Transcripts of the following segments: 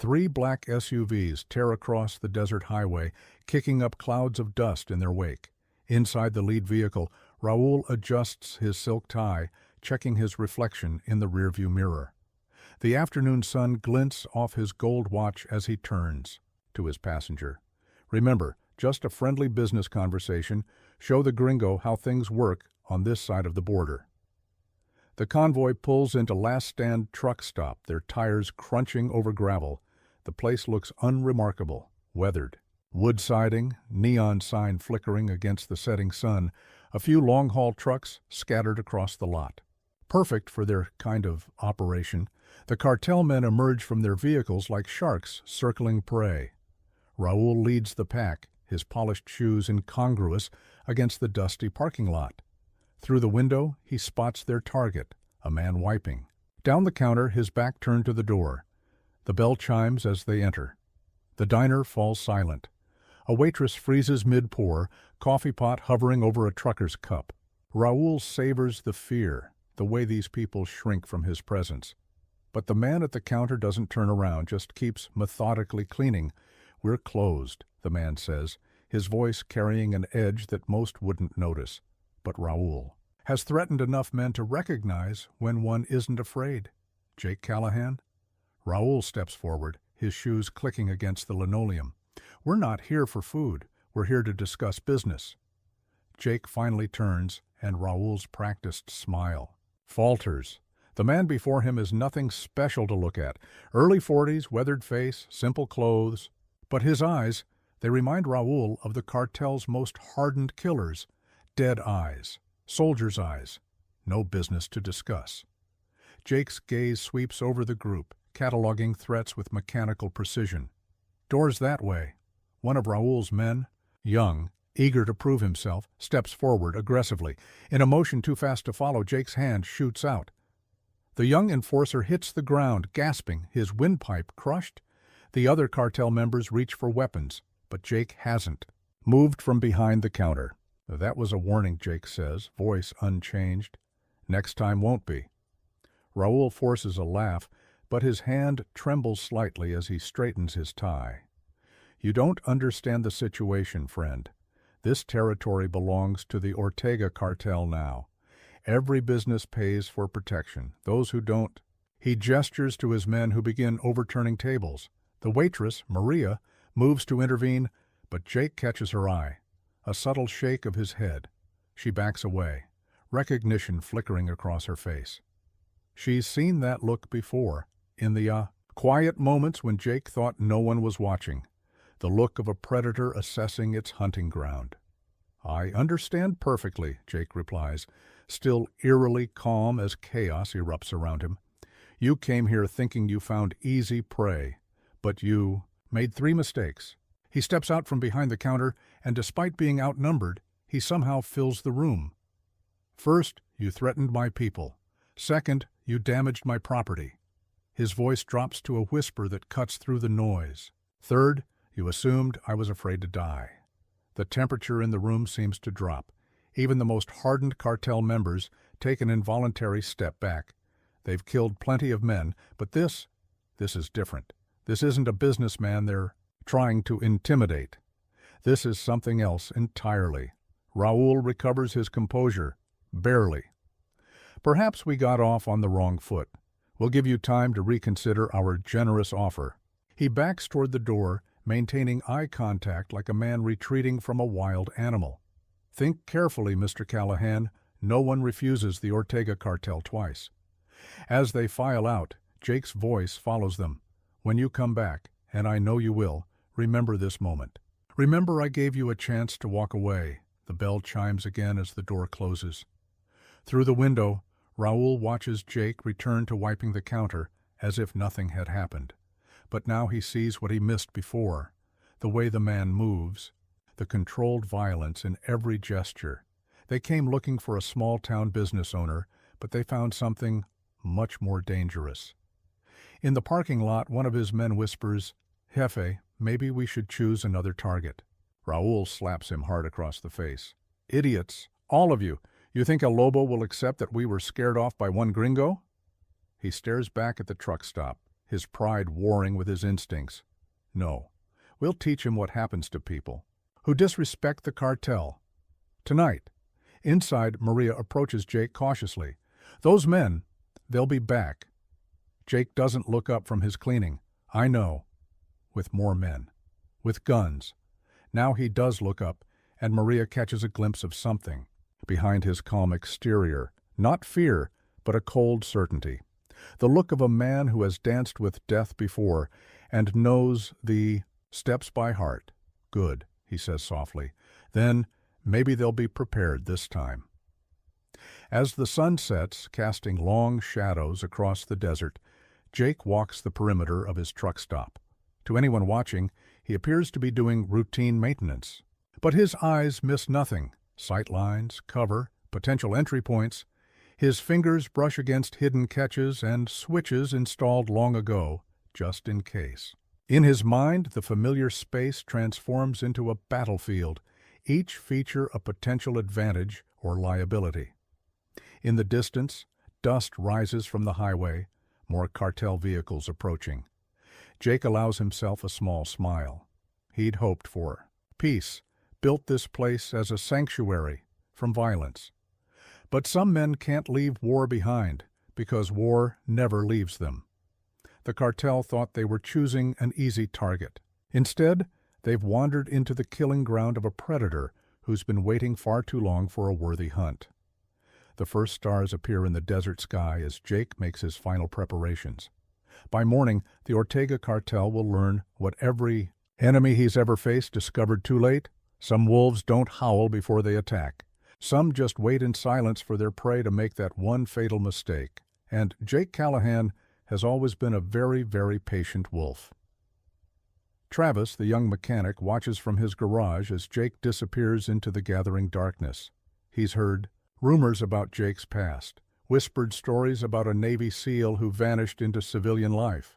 Three black SUVs tear across the desert highway, kicking up clouds of dust in their wake. Inside the lead vehicle, Raoul adjusts his silk tie, checking his reflection in the rearview mirror. The afternoon sun glints off his gold watch as he turns to his passenger. "Remember, just a friendly business conversation. Show the gringo how things work on this side of the border." The convoy pulls into Last Stand truck stop, their tires crunching over gravel. The place looks unremarkable, weathered. Wood siding, neon sign flickering against the setting sun, a few long-haul trucks scattered across the lot. Perfect for their kind of operation, the cartel men emerge from their vehicles like sharks circling prey. Raoul leads the pack, his polished shoes incongruous against the dusty parking lot. Through the window, he spots their target, a man wiping. Down the counter, his back turned to the door. The bell chimes as they enter. The diner falls silent. A waitress freezes mid-pour, coffee pot hovering over a trucker's cup. Raoul savors the fear, the way these people shrink from his presence. But the man at the counter doesn't turn around, just keeps methodically cleaning. "We're closed," the man says, his voice carrying an edge that most wouldn't notice. But Raoul has threatened enough men to recognize when one isn't afraid. Jake Callahan? Raoul steps forward, his shoes clicking against the linoleum. "We're not here for food. We're here to discuss business." Jake finally turns, and Raoul's practiced smile falters. The man before him is nothing special to look at. Early 40s, weathered face, simple clothes. But his eyes, they remind Raoul of the cartel's most hardened killers. Dead eyes, soldier's eyes. No business to discuss. Jake's gaze sweeps over the group, cataloging threats with mechanical precision. "Doors that way." One of Raoul's men, young, eager to prove himself, steps forward aggressively. In a motion too fast to follow, Jake's hand shoots out. The young enforcer hits the ground, gasping, his windpipe crushed. The other cartel members reach for weapons, but Jake hasn't. Moved from behind the counter. "That was a warning," Jake says, voice unchanged. "Next time won't be." Raoul forces a laugh, but his hand trembles slightly as he straightens his tie. "You don't understand the situation, friend. This territory belongs to the Ortega cartel now. Every business pays for protection. Those who don't..." He gestures to his men who begin overturning tables. The waitress, Maria, moves to intervene, but Jake catches her eye. A subtle shake of his head. She backs away, recognition flickering across her face. She's seen that look before, in the quiet moments when Jake thought no one was watching. The look of a predator assessing its hunting ground. "I understand perfectly," Jake replies, still eerily calm as chaos erupts around him. "You came here thinking you found easy prey, but you made 3 mistakes." He steps out from behind the counter, and despite being outnumbered, he somehow fills the room. "First, you threatened my people. Second, you damaged my property." His voice drops to a whisper that cuts through the noise. "Third, you assumed I was afraid to die." The temperature in the room seems to drop. Even the most hardened cartel members take an involuntary step back. They've killed plenty of men, but this is different. This isn't a businessman they're trying to intimidate. This is something else entirely. Raoul recovers his composure, barely. "Perhaps we got off on the wrong foot. We'll give you time to reconsider our generous offer." He backs toward the door, maintaining eye contact like a man retreating from a wild animal. "Think carefully, Mr. Callahan. No one refuses the Ortega cartel twice." As they file out, Jake's voice follows them. "When you come back, and I know you will, remember this moment. Remember I gave you a chance to walk away." The bell chimes again as the door closes. Through the window, Raoul watches Jake return to wiping the counter as if nothing had happened. But now he sees what he missed before, the way the man moves, the controlled violence in every gesture. They came looking for a small-town business owner, but they found something much more dangerous. In the parking lot, one of his men whispers, "Jefe, maybe we should choose another target." Raoul slaps him hard across the face. "Idiots, all of you! You think El Lobo will accept that we were scared off by one gringo?" He stares back at the truck stop, his pride warring with his instincts. No, we'll teach him what happens to people who disrespect the cartel. Tonight. Inside, Maria approaches Jake cautiously. Those men, they'll be back. Jake doesn't look up from his cleaning. I know. With more men. With guns. Now he does look up, and Maria catches a glimpse of something behind his calm exterior. Not fear, but a cold certainty. The look of a man who has danced with death before and knows the steps by heart. Good, he says softly. Then maybe they'll be prepared this time. As the sun sets, casting long shadows across the desert, Jake walks the perimeter of his truck stop. To anyone watching, he appears to be doing routine maintenance. But his eyes miss nothing. Sight lines, cover, potential entry points. His fingers brush against hidden catches and switches installed long ago, just in case. In his mind, the familiar space transforms into a battlefield, each feature a potential advantage or liability. In the distance, dust rises from the highway, more cartel vehicles approaching. Jake allows himself a small smile. He'd hoped for peace, built this place as a sanctuary from violence. But some men can't leave war behind, because war never leaves them. The cartel thought they were choosing an easy target. Instead, they've wandered into the killing ground of a predator who's been waiting far too long for a worthy hunt. The first stars appear in the desert sky as Jake makes his final preparations. By morning, the Ortega cartel will learn what every enemy he's ever faced discovered too late. Some wolves don't howl before they attack. Some just wait in silence for their prey to make that one fatal mistake. And Jake Callahan has always been a very, very patient wolf. Travis, the young mechanic, watches from his garage as Jake disappears into the gathering darkness. He's heard rumors about Jake's past, whispered stories about a Navy SEAL who vanished into civilian life.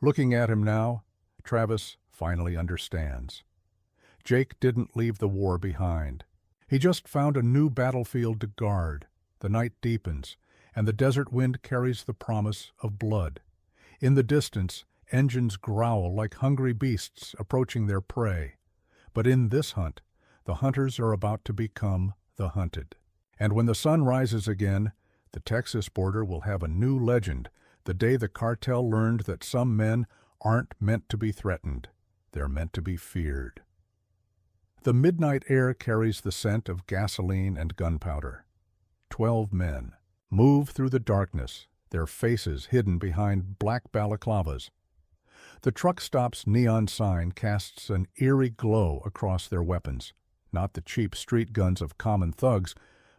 Looking at him now, Travis finally understands. Jake didn't leave the war behind. He just found a new battlefield to guard. The night deepens, and the desert wind carries the promise of blood. In the distance, engines growl like hungry beasts approaching their prey. But in this hunt, the hunters are about to become the hunted. And when the sun rises again, the Texas border will have a new legend, the day the cartel learned that some men aren't meant to be threatened. They're meant to be feared. The midnight air carries the scent of gasoline and gunpowder. 12 men move through the darkness, their faces hidden behind black balaclavas. The truck stop's neon sign casts an eerie glow across their weapons, not the cheap street guns of common thugs,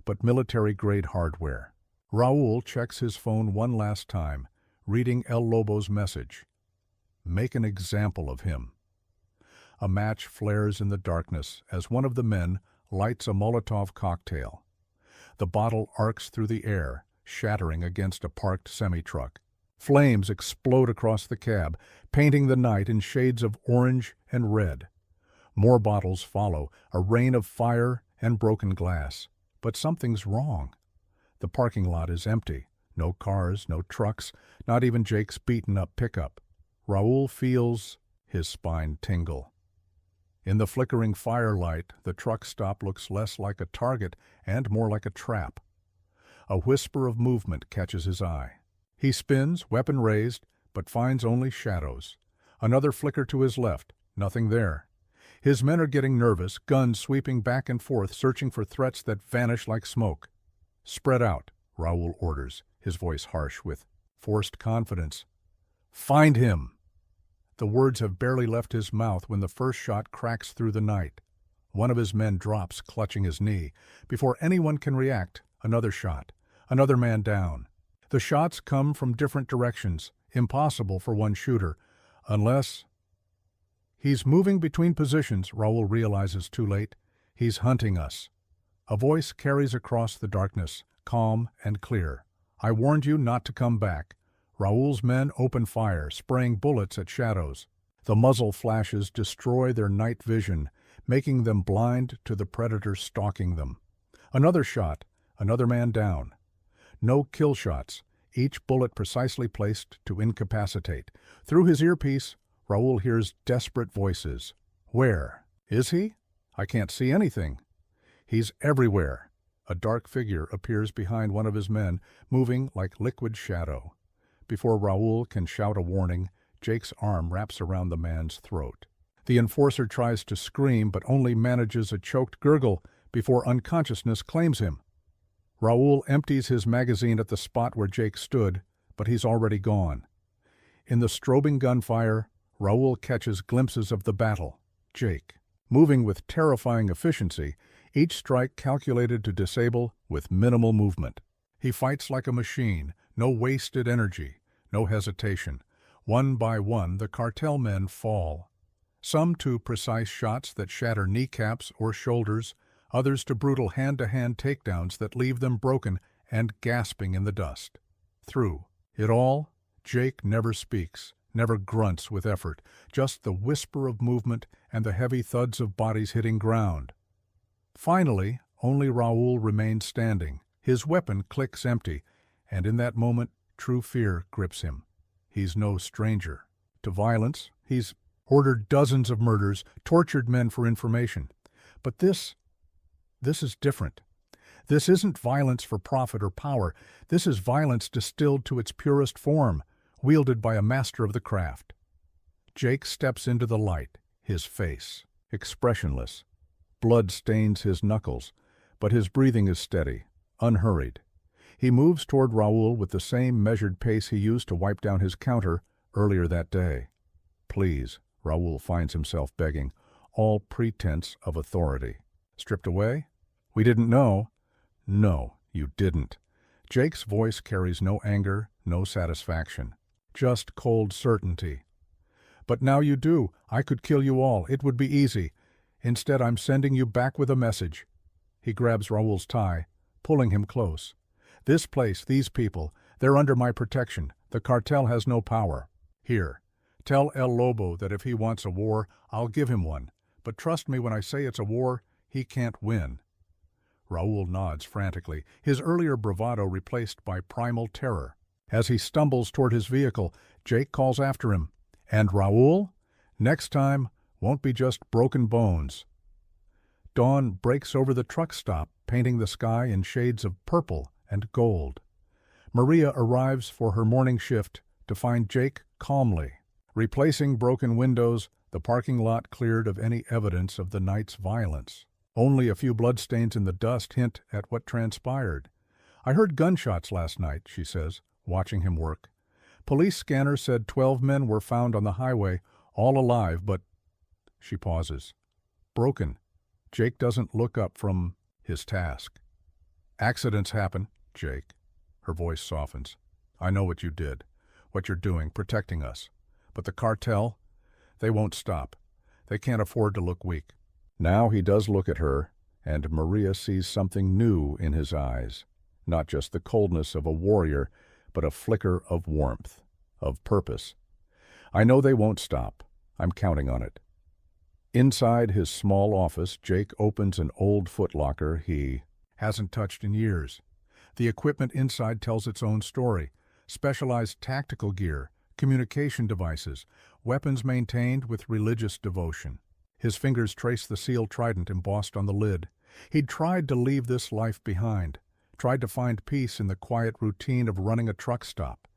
but military-grade hardware. Raul checks his phone one last time, reading El Lobo's message. Make an example of him. A match flares in the darkness as one of the men lights a Molotov cocktail. The bottle arcs through the air, shattering against a parked semi-truck. Flames explode across the cab, painting the night in shades of orange and red. More bottles follow, a rain of fire and broken glass. But something's wrong. The parking lot is empty. No cars, no trucks, not even Jake's beaten-up pickup. Raul feels his spine tingle. In the flickering firelight, the truck stop looks less like a target and more like a trap. A whisper of movement catches his eye. He spins, weapon raised, but finds only shadows. Another flicker to his left, nothing there. His men are getting nervous, guns sweeping back and forth, searching for threats that vanish like smoke. Spread out, Raul orders, his voice harsh with forced confidence. Find him! The words have barely left his mouth when the first shot cracks through the night. One of his men drops, clutching his knee. Before anyone can react, another shot. Another man down. The shots come from different directions, impossible for one shooter, unless... He's moving between positions, Raul realizes too late. He's hunting us. A voice carries across the darkness, calm and clear. I warned you not to come back. Raul's men open fire, spraying bullets at shadows. The muzzle flashes destroy their night vision, making them blind to the predator stalking them. Another shot, another man down. No kill shots, each bullet precisely placed to incapacitate. Through his earpiece, Raoul hears desperate voices. Where? Is he? I can't see anything. He's everywhere. A dark figure appears behind one of his men, moving like liquid shadow. Before Raoul can shout a warning, Jake's arm wraps around the man's throat. The enforcer tries to scream but only manages a choked gurgle before unconsciousness claims him. Raoul empties his magazine at the spot where Jake stood, but he's already gone. In the strobing gunfire, Raoul catches glimpses of the battle. Jake, moving with terrifying efficiency, each strike calculated to disable with minimal movement. He fights like a machine, no wasted energy, no hesitation. One by one, the cartel men fall. Some to precise shots that shatter kneecaps or shoulders, others to brutal hand-to-hand takedowns that leave them broken and gasping in the dust. Through it all, Jake never speaks, never grunts with effort, just the whisper of movement and the heavy thuds of bodies hitting ground. Finally, only Raoul remains standing. His weapon clicks empty, and in that moment, true fear grips him. He's no stranger to violence. He's ordered dozens of murders, tortured men for information. But this is different. This isn't violence for profit or power. This is violence distilled to its purest form, wielded by a master of the craft. Jake steps into the light, his face expressionless. Blood stains his knuckles, but his breathing is steady, unhurried. He moves toward Raoul with the same measured pace he used to wipe down his counter earlier that day. Please, Raoul finds himself begging, all pretense of authority. Stripped away? We didn't know. No, you didn't. Jake's voice carries no anger, no satisfaction, just cold certainty. But now you do. I could kill you all. It would be easy. Instead, I'm sending you back with a message. He grabs Raoul's tie, pulling him close. This place, these people, they're under my protection. The cartel has no power. Here, tell El Lobo that if he wants a war, I'll give him one. But trust me when I say it's a war, he can't win. Raoul nods frantically, his earlier bravado replaced by primal terror. As he stumbles toward his vehicle, Jake calls after him. And Raoul? Next time won't be just broken bones. Dawn breaks over the truck stop, painting the sky in shades of purple and gold. Maria arrives for her morning shift to find Jake calmly, replacing broken windows, the parking lot cleared of any evidence of the night's violence. Only a few bloodstains in the dust hint at what transpired. I heard gunshots last night, she says, watching him work. Police scanner said 12 men were found on the highway, all alive, but... She pauses. Broken. Jake doesn't look up from his task. Accidents happen, Jake. Her voice softens. I know what you did, what you're doing, protecting us. But the cartel, they won't stop. They can't afford to look weak. Now he does look at her, and Maria sees something new in his eyes. Not just the coldness of a warrior, but a flicker of warmth, of purpose. I know they won't stop. I'm counting on it. Inside his small office, Jake opens an old footlocker he hasn't touched in years. The equipment inside tells its own story. Specialized tactical gear, communication devices, weapons maintained with religious devotion. His fingers trace the sealed trident embossed on the lid. He'd tried to leave this life behind, tried to find peace in the quiet routine of running a truck stop.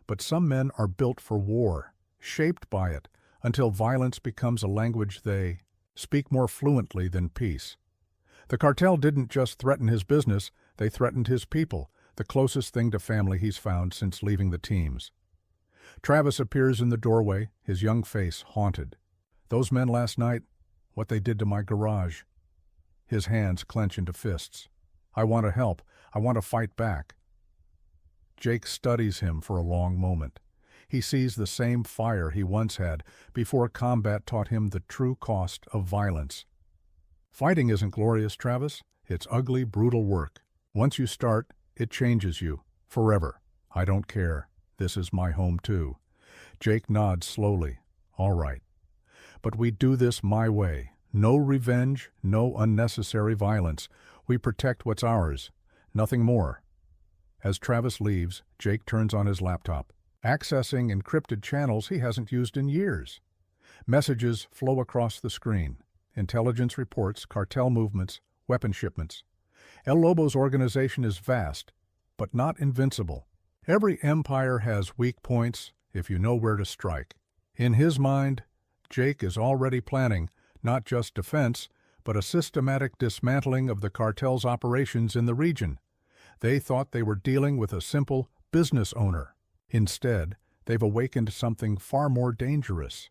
But some men are built for war, shaped by it, until violence becomes a language they speak more fluently than peace. The cartel didn't just threaten his business, they threatened his people, the closest thing to family he's found since leaving the teams. Travis appears in the doorway, his young face haunted. Those men last night, what they did to my garage. His hands clench into fists. I want to help. I want to fight back. Jake studies him for a long moment. He sees the same fire he once had before combat taught him the true cost of violence. Fighting isn't glorious, Travis. It's ugly, brutal work. Once you start, it changes you. Forever. I don't care. This is my home too. Jake nods slowly. All right. But we do this my way. No revenge, no unnecessary violence. We protect what's ours. Nothing more. As Travis leaves, Jake turns on his laptop, accessing encrypted channels he hasn't used in years. Messages flow across the screen. Intelligence reports, cartel movements, weapon shipments. El Lobo's organization is vast, but not invincible. Every empire has weak points if you know where to strike. In his mind, Jake is already planning not just defense, but a systematic dismantling of the cartel's operations in the region. They thought they were dealing with a simple business owner. Instead, they've awakened something far more dangerous.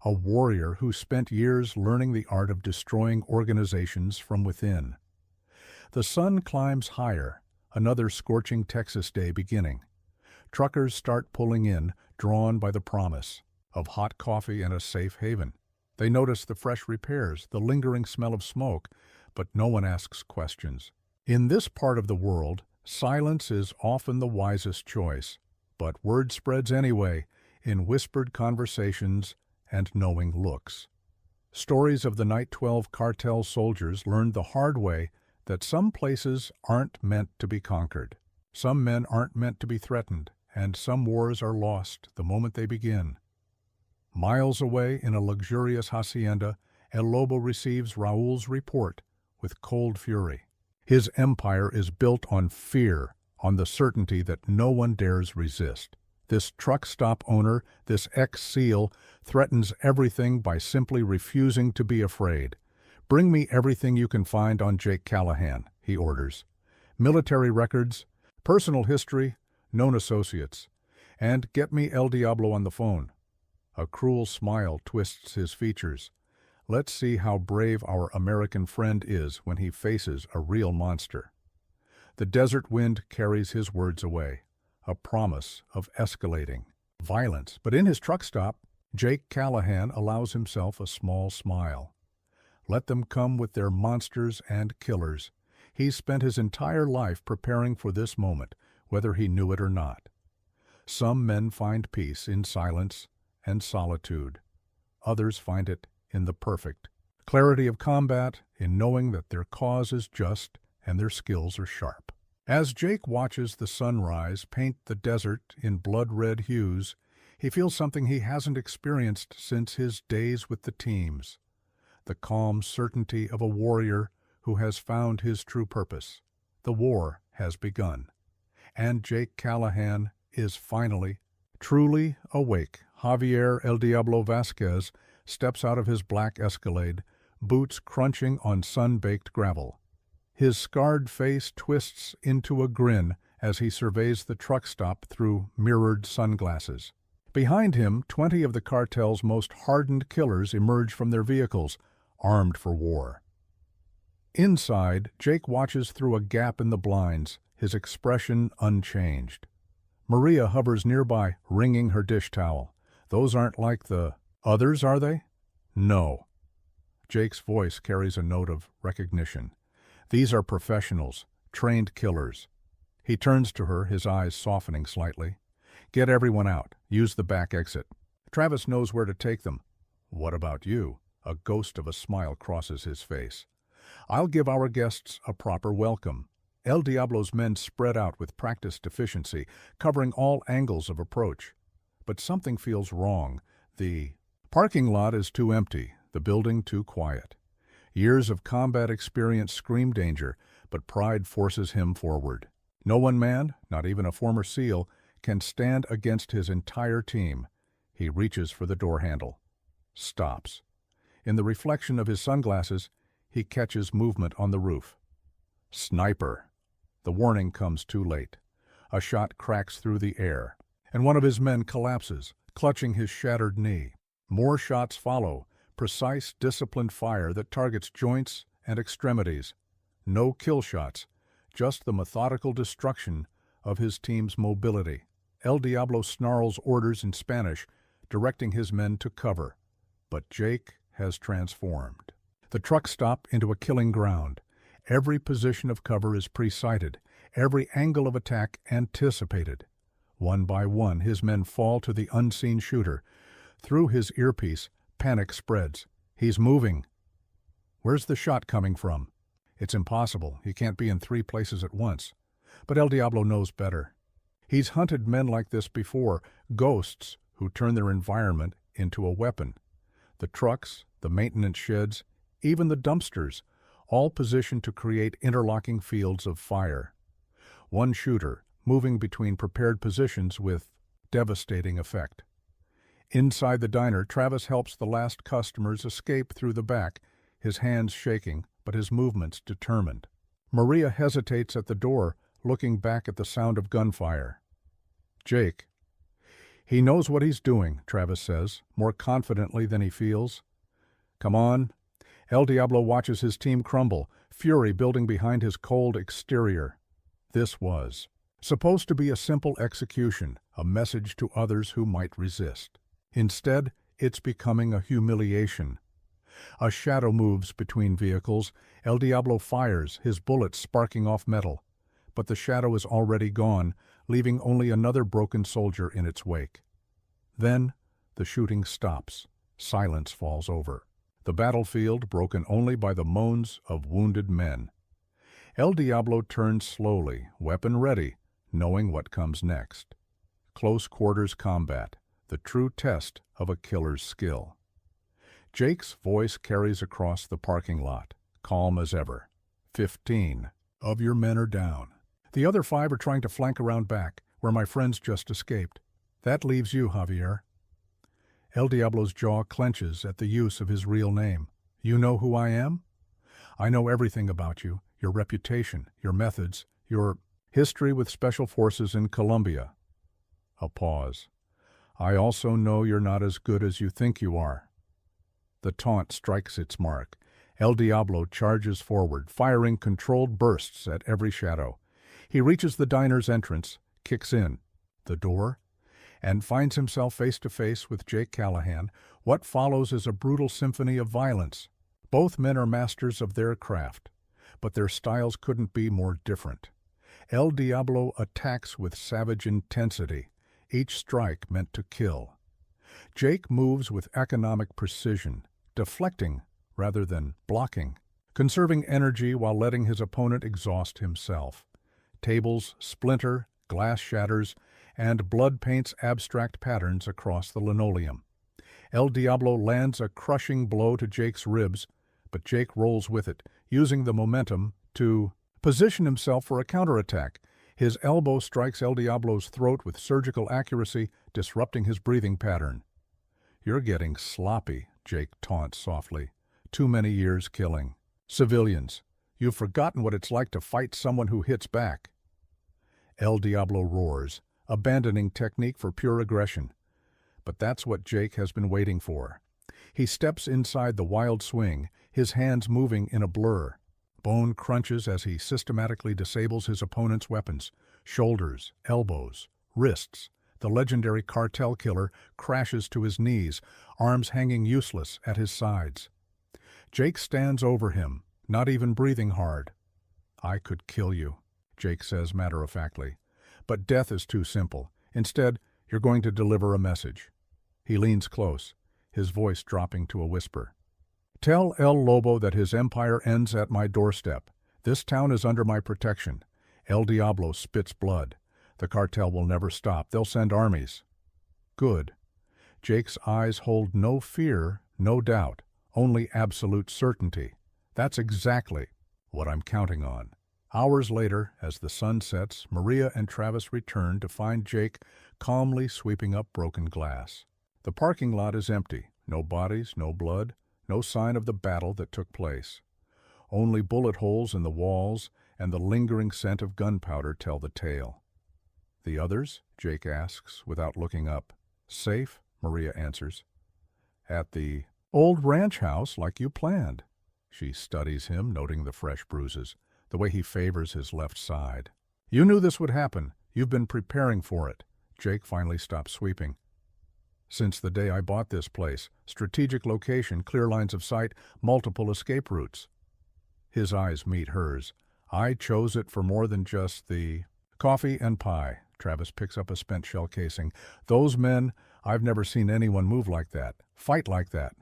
A warrior who spent years learning the art of destroying organizations from within. The sun climbs higher, another scorching Texas day beginning. Truckers start pulling in, drawn by the promise of hot coffee and a safe haven. They notice the fresh repairs, the lingering smell of smoke, but no one asks questions. In this part of the world, silence is often the wisest choice, but word spreads anyway, in whispered conversations and knowing looks. Stories of the Night 12 cartel soldiers learned the hard way that some places aren't meant to be conquered. Some men aren't meant to be threatened, and some wars are lost the moment they begin. Miles away in a luxurious hacienda, El Lobo receives Raul's report with cold fury. His empire is built on fear, on the certainty that no one dares resist. This truck stop owner, this ex-SEAL, threatens everything by simply refusing to be afraid. "Bring me everything you can find on Jake Callahan," he orders. "Military records, personal history, known associates, and get me El Diablo on the phone." A cruel smile twists his features. Let's see how brave our American friend is when he faces a real monster. The desert wind carries his words away, a promise of escalating violence. But in his truck stop, Jake Callahan allows himself a small smile. Let them come with their monsters and killers. He's spent his entire life preparing for this moment, whether he knew it or not. Some men find peace in silence and solitude. Others find it in the perfect clarity of combat, in knowing that their cause is just and their skills are sharp. As Jake watches the sunrise paint the desert in blood-red hues, he feels something he hasn't experienced since his days with the teams. The calm certainty of a warrior who has found his true purpose. The war has begun, and Jake Callahan is finally, truly awake. Javier El Diablo Vasquez steps out of his black Escalade, boots crunching on sun-baked gravel. His scarred face twists into a grin as he surveys the truck stop through mirrored sunglasses. Behind him, 20 of the cartel's most hardened killers emerge from their vehicles, armed for war. Inside, Jake watches through a gap in the blinds, his expression unchanged. Maria hovers nearby, wringing her dish towel. "Those aren't like the others, are they?" "No." Jake's voice carries a note of recognition. "These are professionals, trained killers." He turns to her, his eyes softening slightly. "Get everyone out. Use the back exit. Travis knows where to take them." "What about you?" A ghost of a smile crosses his face. "I'll give our guests a proper welcome." El Diablo's men spread out with practiced efficiency, covering all angles of approach. But something feels wrong. The parking lot is too empty, the building too quiet. Years of combat experience scream danger, but pride forces him forward. No one man, not even a former SEAL, can stand against his entire team. He reaches for the door handle. Stops. In the reflection of his sunglasses, he catches movement on the roof. Sniper. The warning comes too late. A shot cracks through the air, and one of his men collapses, clutching his shattered knee. More shots follow, precise, disciplined fire that targets joints and extremities. No kill shots, just the methodical destruction of his team's mobility. El Diablo snarls orders in Spanish, directing his men to cover. But Jake has transformed. The truck stop into a killing ground. Every position of cover is pre-sighted, every angle of attack anticipated. One by one, his men fall to the unseen shooter. Through his earpiece, panic spreads. He's moving. Where's the shot coming from? It's impossible. He can't be in 3 places at once. But El Diablo knows better. He's hunted men like this before, ghosts who turn their environment into a weapon. The trucks, the maintenance sheds, even the dumpsters, all positioned to create interlocking fields of fire. One shooter, moving between prepared positions with devastating effect. Inside the diner, Travis helps the last customers escape through the back, his hands shaking, but his movements determined. Maria hesitates at the door, looking back at the sound of gunfire. Jake. He knows what he's doing, Travis says, more confidently than he feels. Come on. El Diablo watches his team crumble, fury building behind his cold exterior. This was supposed to be a simple execution, a message to others who might resist. Instead, it's becoming a humiliation. A shadow moves between vehicles. El Diablo fires, his bullets sparking off metal. But the shadow is already gone, leaving only another broken soldier in its wake. Then, the shooting stops. Silence falls over. The battlefield broken only by the moans of wounded men. El Diablo turns slowly, weapon ready, knowing what comes next. Close quarters combat, the true test of a killer's skill. Jake's voice carries across the parking lot, calm as ever. 15 of your men are down. The other 5 are trying to flank around back, where my friends just escaped. That leaves you, Javier. El Diablo's jaw clenches at the use of his real name. You know who I am? I know everything about you, your reputation, your methods, your history with special forces in Colombia. A pause. I also know you're not as good as you think you are. The taunt strikes its mark. El Diablo charges forward, firing controlled bursts at every shadow. He reaches the diner's entrance, kicks in the door, and finds himself face to face with Jake Callahan. What follows is a brutal symphony of violence. Both men are masters of their craft, but their styles couldn't be more different. El Diablo attacks with savage intensity, each strike meant to kill. Jake moves with economic precision, deflecting rather than blocking, conserving energy while letting his opponent exhaust himself. Tables splinter, glass shatters, and blood paints abstract patterns across the linoleum. El Diablo lands a crushing blow to Jake's ribs, but Jake rolls with it, using the momentum to position himself for a counterattack. His elbow strikes El Diablo's throat with surgical accuracy, disrupting his breathing pattern. You're getting sloppy, Jake taunts softly. Too many years killing civilians. You've forgotten what it's like to fight someone who hits back. El Diablo roars, abandoning technique for pure aggression. But that's what Jake has been waiting for. He steps inside the wild swing, his hands moving in a blur. Bone crunches as he systematically disables his opponent's weapons. Shoulders, elbows, wrists. The legendary Cartel killer crashes to his knees, arms hanging useless at his sides. Jake stands over him, not even breathing hard. I could kill you, Jake says matter-of-factly. But death is too simple. Instead, you're going to deliver a message. He leans close, his voice dropping to a whisper. Tell El Lobo that his empire ends at my doorstep. This town is under my protection. El Diablo spits blood. The cartel will never stop. They'll send armies. Good. Jake's eyes hold no fear, no doubt, only absolute certainty. That's exactly what I'm counting on. Hours later, as the sun sets, Maria and Travis return to find Jake calmly sweeping up broken glass. The parking lot is empty. No bodies, no blood, no sign of the battle that took place. Only bullet holes in the walls and the lingering scent of gunpowder tell the tale. The others? Jake asks, without looking up. Safe, Maria answers. At the old ranch house, like you planned. She studies him, noting the fresh bruises, the way he favors his left side. You knew this would happen. You've been preparing for it. Jake finally stops sweeping. Since the day I bought this place, strategic location, clear lines of sight, multiple escape routes. His eyes meet hers. I chose it for more than just the coffee and pie. Travis picks up a spent shell casing. Those men, I've never seen anyone move like that, fight like that.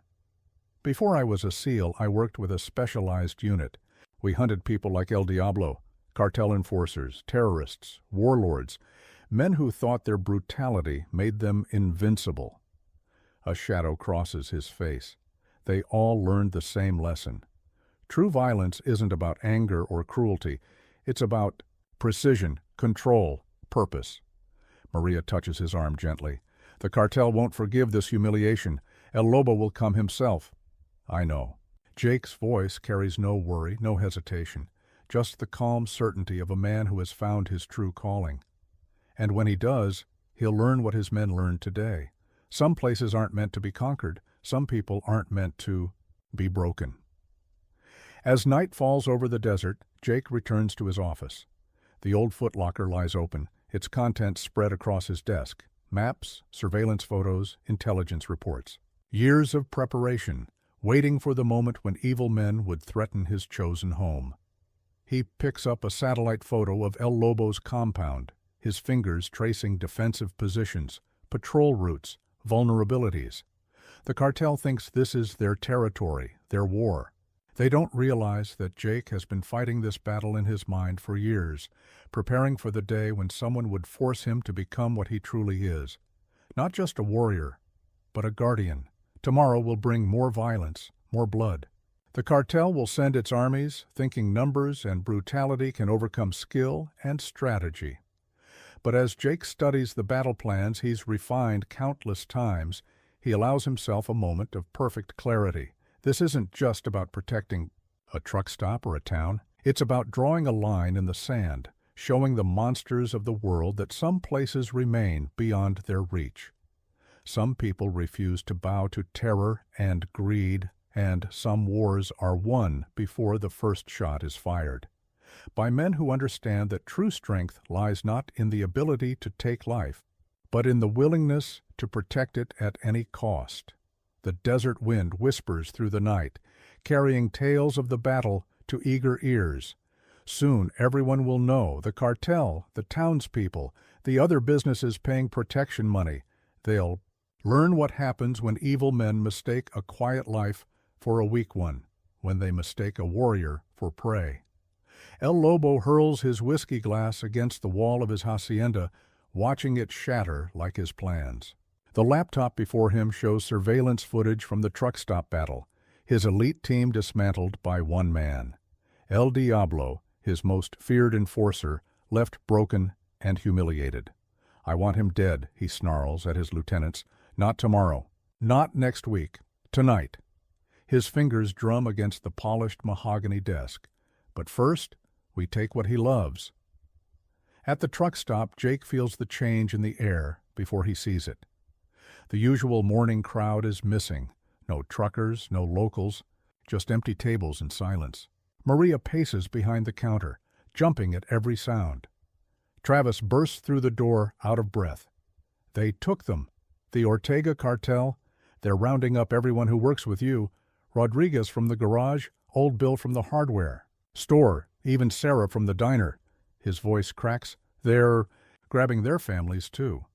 Before I was a SEAL, I worked with a specialized unit. We hunted people like El Diablo, Cartel enforcers, terrorists, warlords, men who thought their brutality made them invincible. A shadow crosses his face. They all learned the same lesson. True violence isn't about anger or cruelty. It's about precision, control, purpose. Maria touches his arm gently. The cartel won't forgive this humiliation. El Lobo will come himself. I know. Jake's voice carries no worry, no hesitation, just the calm certainty of a man who has found his true calling. And when he does, he'll learn what his men learned today. Some places aren't meant to be conquered. Some people aren't meant to be broken. As night falls over the desert, Jake returns to his office. The old footlocker lies open, its contents spread across his desk. Maps, surveillance photos, intelligence reports. Years of preparation, waiting for the moment when evil men would threaten his chosen home. He picks up a satellite photo of El Lobo's compound, his fingers tracing defensive positions, patrol routes, vulnerabilities. The cartel thinks this is their territory, their war. They don't realize that Jake has been fighting this battle in his mind for years, preparing for the day when someone would force him to become what he truly is. Not just a warrior, but a guardian. Tomorrow will bring more violence, more blood. The cartel will send its armies, thinking numbers and brutality can overcome skill and strategy. But as Jake studies the battle plans he's refined countless times, he allows himself a moment of perfect clarity. This isn't just about protecting a truck stop or a town. It's about drawing a line in the sand, showing the monsters of the world that some places remain beyond their reach. Some people refuse to bow to terror and greed, and some wars are won before the first shot is fired. By men who understand that true strength lies not in the ability to take life, but in the willingness to protect it at any cost. The desert wind whispers through the night, carrying tales of the battle to eager ears. Soon everyone will know, the cartel, the townspeople, the other businesses paying protection money. They'll learn what happens when evil men mistake a quiet life for a weak one, when they mistake a warrior for prey. El Lobo hurls his whiskey glass against the wall of his hacienda, watching it shatter like his plans. The laptop before him shows surveillance footage from the truck stop battle, his elite team dismantled by one man. El Diablo, his most feared enforcer, left broken and humiliated. I want him dead, he snarls at his lieutenants. Not tomorrow. Not next week. Tonight. His fingers drum against the polished mahogany desk. But first, we take what he loves. At the truck stop, Jake feels the change in the air before he sees it. The usual morning crowd is missing. No truckers, no locals, just empty tables and silence. Maria paces behind the counter, jumping at every sound. Travis bursts through the door, out of breath. They took them. The Ortega cartel. They're rounding up everyone who works with you. Rodriguez from the garage, old Bill from the hardware store, even Sarah from the diner. His voice cracks. They're grabbing their families, too.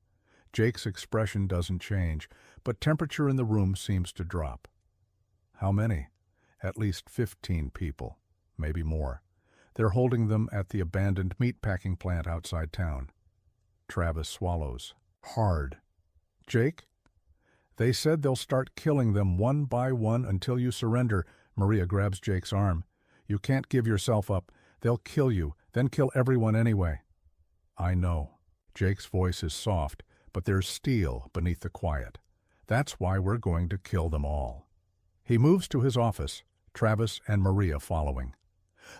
Jake's expression doesn't change, but temperature in the room seems to drop. How many? At least 15 people, maybe more. They're holding them at the abandoned meatpacking plant outside town. Travis swallows. Hard. Jake? They said they'll start killing them one by one until you surrender. Maria grabs Jake's arm. You can't give yourself up. They'll kill you, then kill everyone anyway. I know. Jake's voice is soft, but there's steel beneath the quiet. That's why we're going to kill them all. He moves to his office, Travis and Maria following.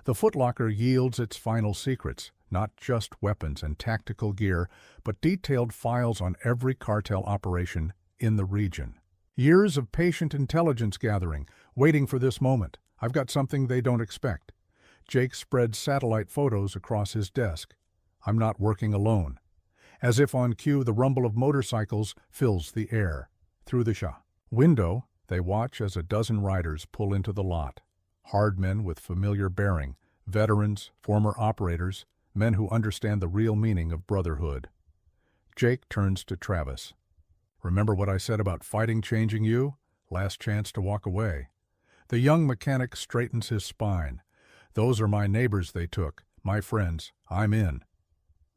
The footlocker yields its final secrets, not just weapons and tactical gear, but detailed files on every cartel operation in the region. Years of patient intelligence gathering, waiting for this moment. I've got something they don't expect. Jake spreads satellite photos across his desk. I'm not working alone. As if on cue, the rumble of motorcycles fills the air. Through the window, they watch as a dozen riders pull into the lot. Hard men with familiar bearing, veterans, former operators, men who understand the real meaning of brotherhood. Jake turns to Travis. Remember what I said about fighting changing you? Last chance to walk away. The young mechanic straightens his spine. Those are my neighbors they took, My friends, I'm in.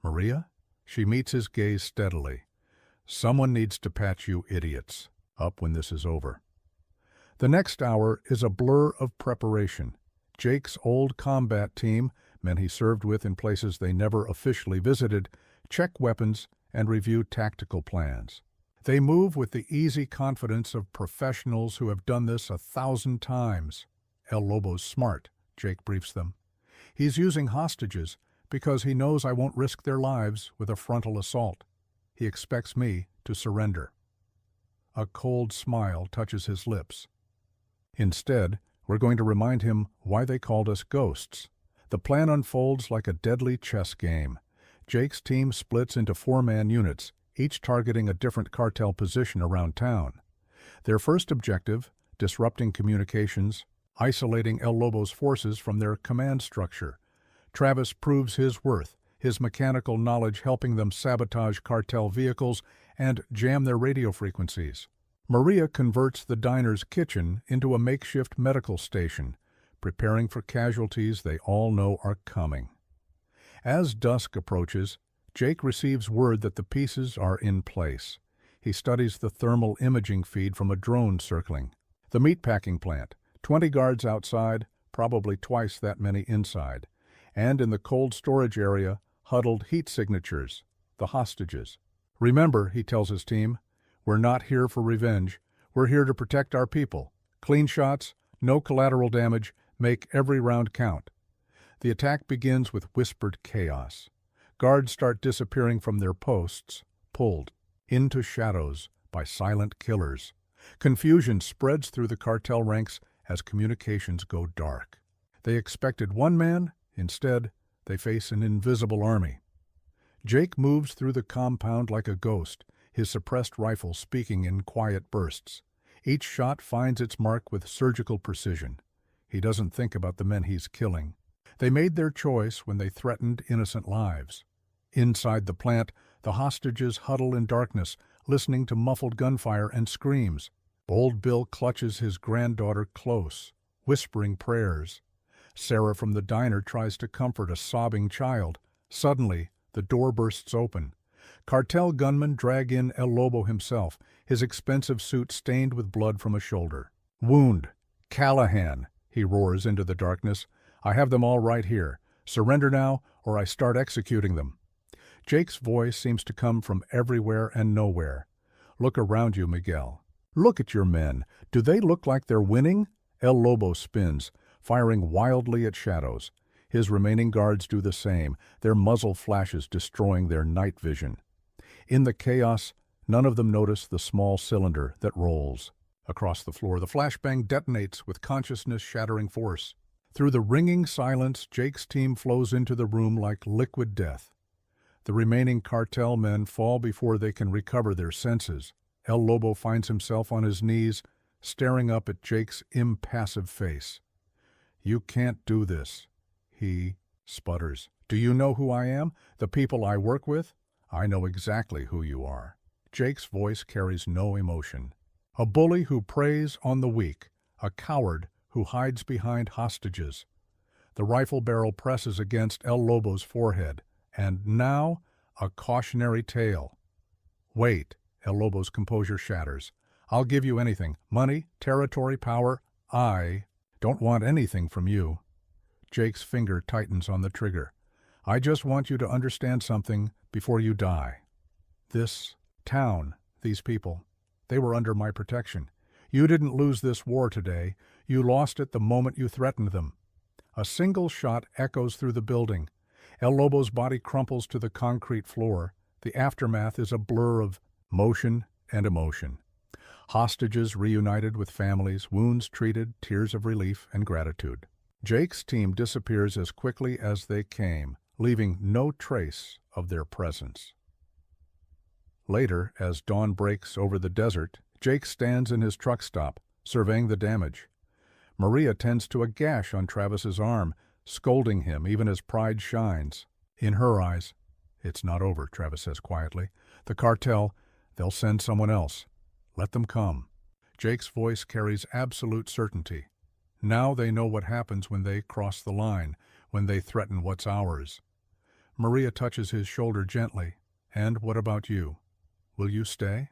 Maria? She meets his gaze steadily. Someone needs to patch you idiots up when this is over. The next hour is a blur of preparation. Jake's old combat team, men he served with in places they never officially visited, check weapons and review tactical plans. They move with the easy confidence of professionals who have done this 1,000 times. El Lobo's smart, Jake briefs them. He's using hostages because he knows I won't risk their lives with a frontal assault. He expects me to surrender. A cold smile touches his lips. Instead, we're going to remind him why they called us ghosts. The plan unfolds like a deadly chess game. Jake's team splits into 4-man units, each targeting a different cartel position around town. Their first objective, disrupting communications, isolating El Lobo's forces from their command structure. Travis proves his worth, his mechanical knowledge helping them sabotage cartel vehicles and jam their radio frequencies. Maria converts the diner's kitchen into a makeshift medical station, preparing for casualties they all know are coming. As dusk approaches, Jake receives word that the pieces are in place. He studies the thermal imaging feed from a drone circling. The meatpacking plant, 20 guards outside, probably twice that many inside. And in the cold storage area, huddled heat signatures, the hostages. Remember, he tells his team, we're not here for revenge. We're here to protect our people. Clean shots, no collateral damage, make every round count. The attack begins with whispered chaos. Guards start disappearing from their posts, pulled into shadows by silent killers. Confusion spreads through the cartel ranks as communications go dark. They expected one man, instead, they face an invisible army. Jake moves through the compound like a ghost, his suppressed rifle speaking in quiet bursts. Each shot finds its mark with surgical precision. He doesn't think about the men he's killing. They made their choice when they threatened innocent lives. Inside the plant, the hostages huddle in darkness, listening to muffled gunfire and screams. Old Bill clutches his granddaughter close, whispering prayers. Sarah from the diner tries to comfort a sobbing child. Suddenly, the door bursts open. Cartel gunmen drag in El Lobo himself, his expensive suit stained with blood from a shoulder. Wound. Callahan, he roars into the darkness. I have them all right here. Surrender now, or I start executing them. Jake's voice seems to come from everywhere and nowhere. Look around you, Miguel. Look at your men. Do they look like they're winning? El Lobo spins, firing wildly at shadows. His remaining guards do the same, their muzzle flashes destroying their night vision. In the chaos, none of them notice the small cylinder that rolls. Across the floor, the flashbang detonates with consciousness-shattering force. Through the ringing silence, Jake's team flows into the room like liquid death. The remaining cartel men fall before they can recover their senses. El Lobo finds himself on his knees, staring up at Jake's impassive face. You can't do this, he sputters. Do you know who I am? The people I work with? I know exactly who you are. Jake's voice carries no emotion. A bully who preys on the weak, a coward who hides behind hostages. The rifle barrel presses against El Lobo's forehead, and now a cautionary tale. Wait, El Lobo's composure shatters. I'll give you anything. Money, territory, power. I don't want anything from you. Jake's finger tightens on the trigger. I just want you to understand something before you die. This town, these people, they were under my protection. You didn't lose this war today. You lost it the moment you threatened them. A single shot echoes through the building. El Lobo's body crumples to the concrete floor. The aftermath is a blur of motion and emotion. Hostages reunited with families, wounds treated, tears of relief and gratitude. Jake's team disappears as quickly as they came, leaving no trace of their presence. Later, as dawn breaks over the desert, Jake stands in his truck stop, surveying the damage. Maria tends to a gash on Travis's arm, scolding him even as pride shines. In her eyes, it's not over, Travis says quietly. The cartel, they'll send someone else. Let them come. Jake's voice carries absolute certainty. Now they know what happens when they cross the line, when they threaten what's ours. Maria touches his shoulder gently. And what about you? Will you stay?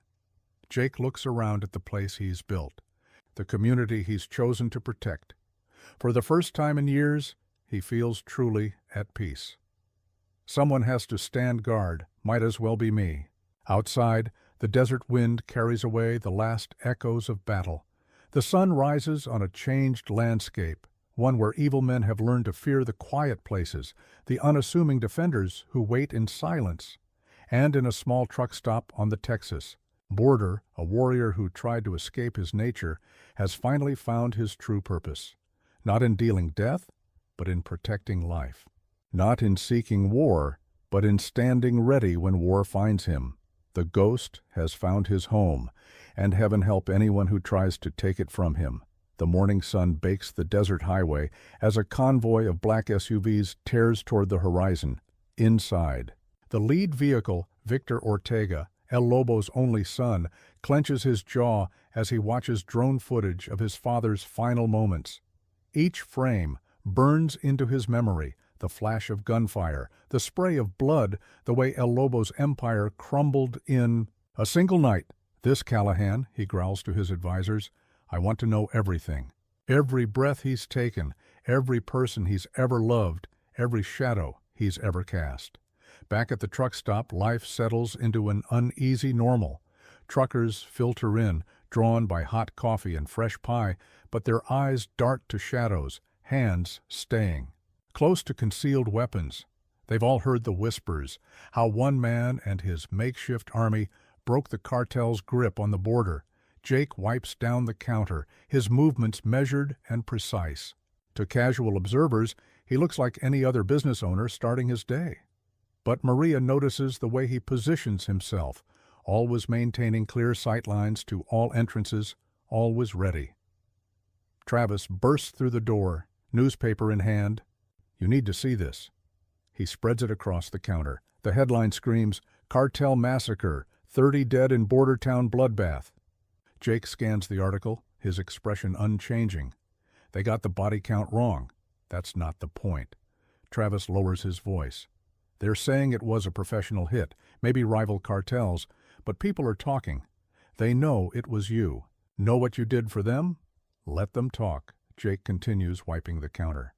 Jake looks around at the place he's built, the community he's chosen to protect. For the first time in years, he feels truly at peace. Someone has to stand guard, might as well be me. Outside, the desert wind carries away the last echoes of battle. The sun rises on a changed landscape, one where evil men have learned to fear the quiet places, the unassuming defenders who wait in silence. And in a small truck stop on the Texas border, a warrior who tried to escape his nature has finally found his true purpose. Not in dealing death, but in protecting life. Not in seeking war, but in standing ready when war finds him. The ghost has found his home, and heaven help anyone who tries to take it from him. The morning sun bakes the desert highway as a convoy of black SUVs tears toward the horizon. Inside, the lead vehicle, Victor Ortega, El Lobo's only son, clenches his jaw as he watches drone footage of his father's final moments. Each frame burns into his memory, the flash of gunfire, the spray of blood, the way El Lobo's empire crumbled in a single night. This Callahan, he growls to his advisors, I want to know everything. Every breath he's taken, every person he's ever loved, every shadow he's ever cast. Back at the truck stop, life settles into an uneasy normal. Truckers filter in, drawn by hot coffee and fresh pie, but their eyes dart to shadows, hands staying. Close to concealed weapons. They've all heard the whispers, how one man and his makeshift army broke the cartel's grip on the border. Jake wipes down the counter, his movements measured and precise. To casual observers, he looks like any other business owner starting his day. But Maria notices the way he positions himself, always maintaining clear sight lines to all entrances, always ready. Travis bursts through the door, newspaper in hand. You need to see this. He spreads it across the counter. The headline screams, Cartel Massacre, 30 dead in border town bloodbath. Jake scans the article, his expression unchanging. They got the body count wrong. That's not the point. Travis lowers his voice. They're saying it was a professional hit, maybe rival cartels, but people are talking. They know it was you. Know what you did for them? Let them talk. Jake continues, wiping the counter.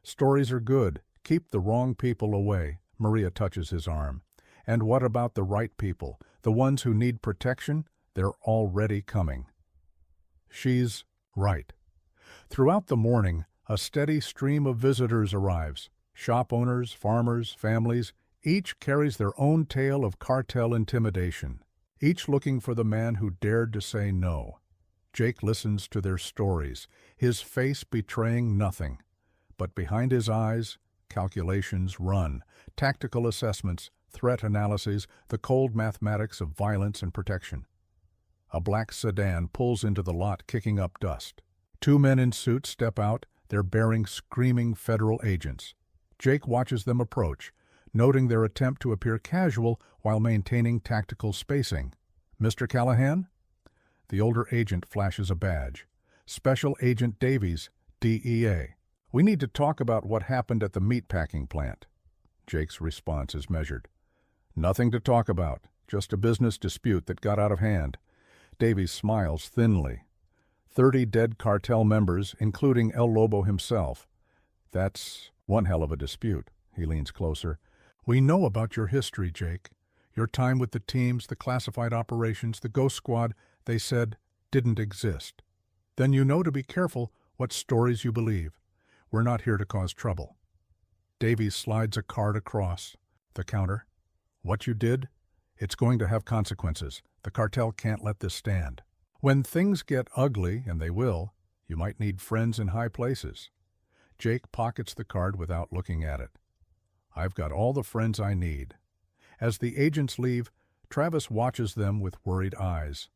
Stories are good. Keep the wrong people away. Maria touches his arm. And what about the right people? The ones who need protection? They're already coming. She's right. Throughout the morning, a steady stream of visitors arrives. Shop owners, farmers, families, each carries their own tale of cartel intimidation, each looking for the man who dared to say no. Jake listens to their stories, his face betraying nothing. But behind his eyes, calculations run, tactical assessments, threat analyses, the cold mathematics of violence and protection. A black sedan pulls into the lot, kicking up dust. 2 men in suits step out, they're bearing screaming federal agents. Jake watches them approach, noting their attempt to appear casual while maintaining tactical spacing. Mr. Callahan? The older agent flashes a badge. Special Agent Davies, DEA. We need to talk about what happened at the meatpacking plant. Jake's response is measured. Nothing to talk about, just a business dispute that got out of hand. Davies smiles thinly. 30 dead cartel members, including El Lobo himself. That's one hell of a dispute. He leans closer. We know about your history, Jake. Your time with the teams, the classified operations, the Ghost Squad, they said, didn't exist. Then you know to be careful what stories you believe. We're not here to cause trouble. Davies slides a card across the counter. What you did, it's going to have consequences. The cartel can't let this stand. When things get ugly, and they will, you might need friends in high places. Jake pockets the card without looking at it. I've got all the friends I need. As the agents leave, Travis watches them with worried eyes.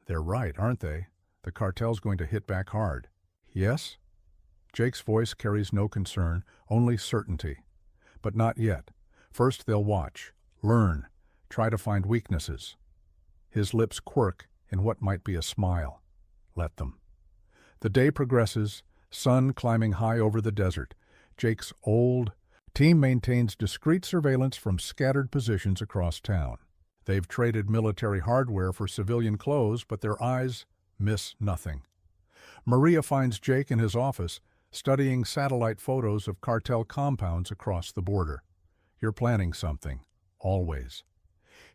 They're right, aren't they? The cartel's going to hit back hard. Yes? Jake's voice carries no concern, only certainty. But not yet. First they'll watch, learn, try to find weaknesses. His lips quirk in what might be a smile. Let them. The day progresses, sun climbing high over the desert. Jake's old team maintains discreet surveillance from scattered positions across town. They've traded military hardware for civilian clothes, but their eyes miss nothing. Maria finds Jake in his office, studying satellite photos of cartel compounds across the border. You're planning something, always.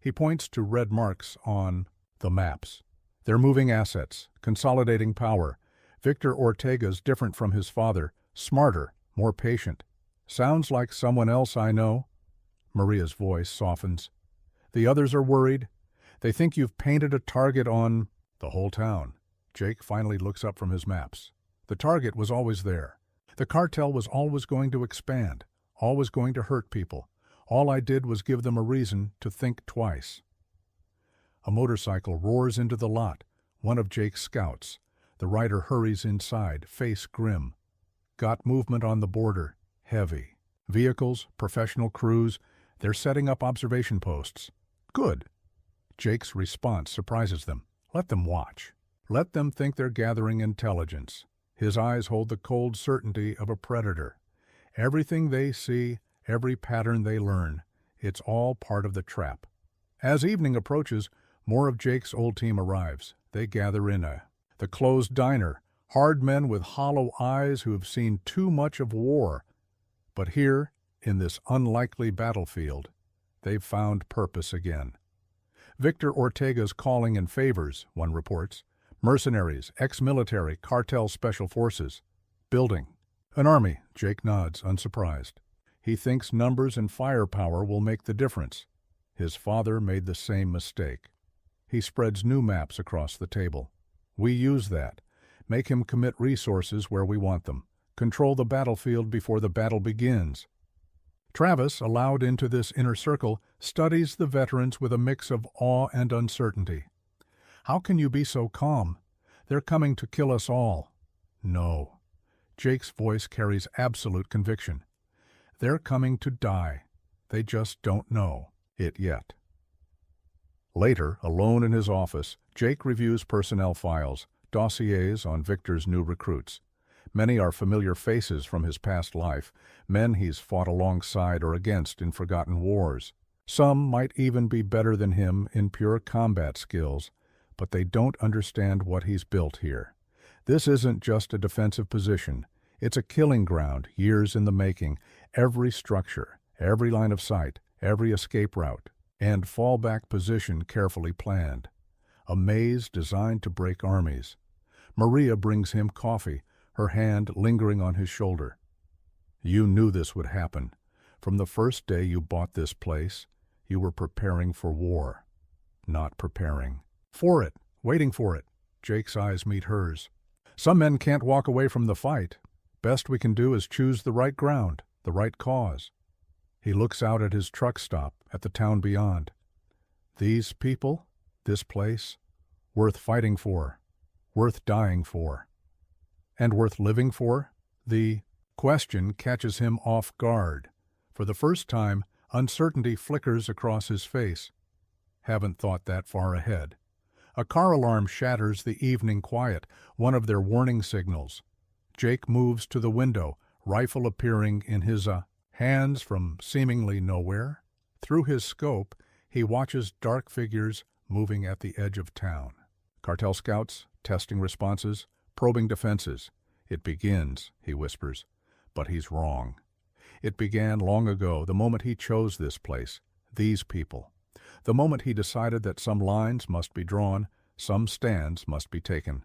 He points to red marks on the maps. They're moving assets, consolidating power. Victor Ortega's different from his father, smarter, more patient. Sounds like someone else I know. Maria's voice softens. The others are worried. They think you've painted a target on the whole town. Jake finally looks up from his maps. The target was always there. The cartel was always going to expand, always going to hurt people. All I did was give them a reason to think twice. A motorcycle roars into the lot, one of Jake's scouts. The rider hurries inside, face grim. Got movement on the border, heavy. Vehicles, professional crews, they're setting up observation posts. Good. Jake's response surprises them. Let them watch. Let them think they're gathering intelligence. His eyes hold the cold certainty of a predator. Everything they see, every pattern they learn, it's all part of the trap. As evening approaches, more of Jake's old team arrives. They gather in the closed diner, hard men with hollow eyes who have seen too much of war. But here, in this unlikely battlefield, they've found purpose again. Victor Ortega's calling in favors, one reports. Mercenaries, ex-military, cartel special forces. Building. An army, Jake nods, unsurprised. He thinks numbers and firepower will make the difference. His father made the same mistake. He spreads new maps across the table. We use that. Make him commit resources where we want them. Control the battlefield before the battle begins. Travis, allowed into this inner circle, studies the veterans with a mix of awe and uncertainty. How can you be so calm? They're coming to kill us all. No. Jake's voice carries absolute conviction. They're coming to die. They just don't know it yet. Later, alone in his office, Jake reviews personnel files, dossiers on Victor's new recruits. Many are familiar faces from his past life, men he's fought alongside or against in forgotten wars. Some might even be better than him in pure combat skills, but they don't understand what he's built here. This isn't just a defensive position. It's a killing ground, years in the making. Every structure, every line of sight, every escape route, and fallback position carefully planned. A maze designed to break armies. Maria brings him coffee, her hand lingering on his shoulder. You knew this would happen. From the first day you bought this place, you were preparing for war. Not preparing. For it, waiting for it. Jake's eyes meet hers. Some men can't walk away from the fight. Best we can do is choose the right ground, the right cause. He looks out at his truck stop, at the town beyond. These people, this place, worth fighting for, worth dying for. And worth living for? The question catches him off guard. For the first time, uncertainty flickers across his face. Haven't thought that far ahead. A car alarm shatters the evening quiet, one of their warning signals. Jake moves to the window, rifle appearing in his hands from seemingly nowhere. Through his scope, he watches dark figures moving at the edge of town. Cartel scouts, testing responses, probing defenses. It begins, he whispers, but he's wrong. It began long ago, the moment he chose this place, these people. The moment he decided that some lines must be drawn, some stands must be taken.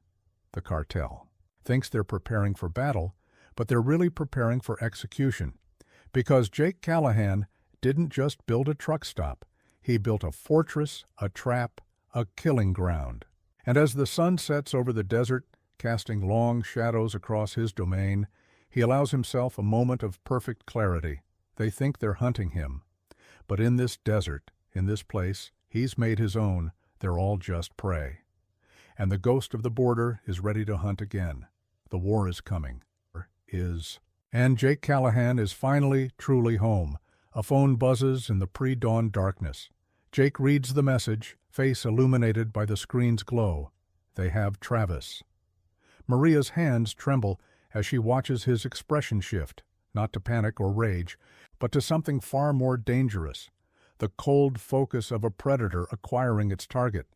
The cartel thinks they're preparing for battle, but they're really preparing for execution. Because Jake Callahan didn't just build a truck stop. He built a fortress, a trap, a killing ground. And as the sun sets over the desert, casting long shadows across his domain, he allows himself a moment of perfect clarity. They think they're hunting him. But in this desert, in this place he's made his own, they're all just prey. And the ghost of the border is ready to hunt again. The war is coming. And Jake Callahan is finally, truly home. A phone buzzes in the pre-dawn darkness. Jake reads the message, face illuminated by the screen's glow. They have Travis. Maria's hands tremble as she watches his expression shift. not to panic or rage, but to something far more dangerous, the cold focus of a predator acquiring its target.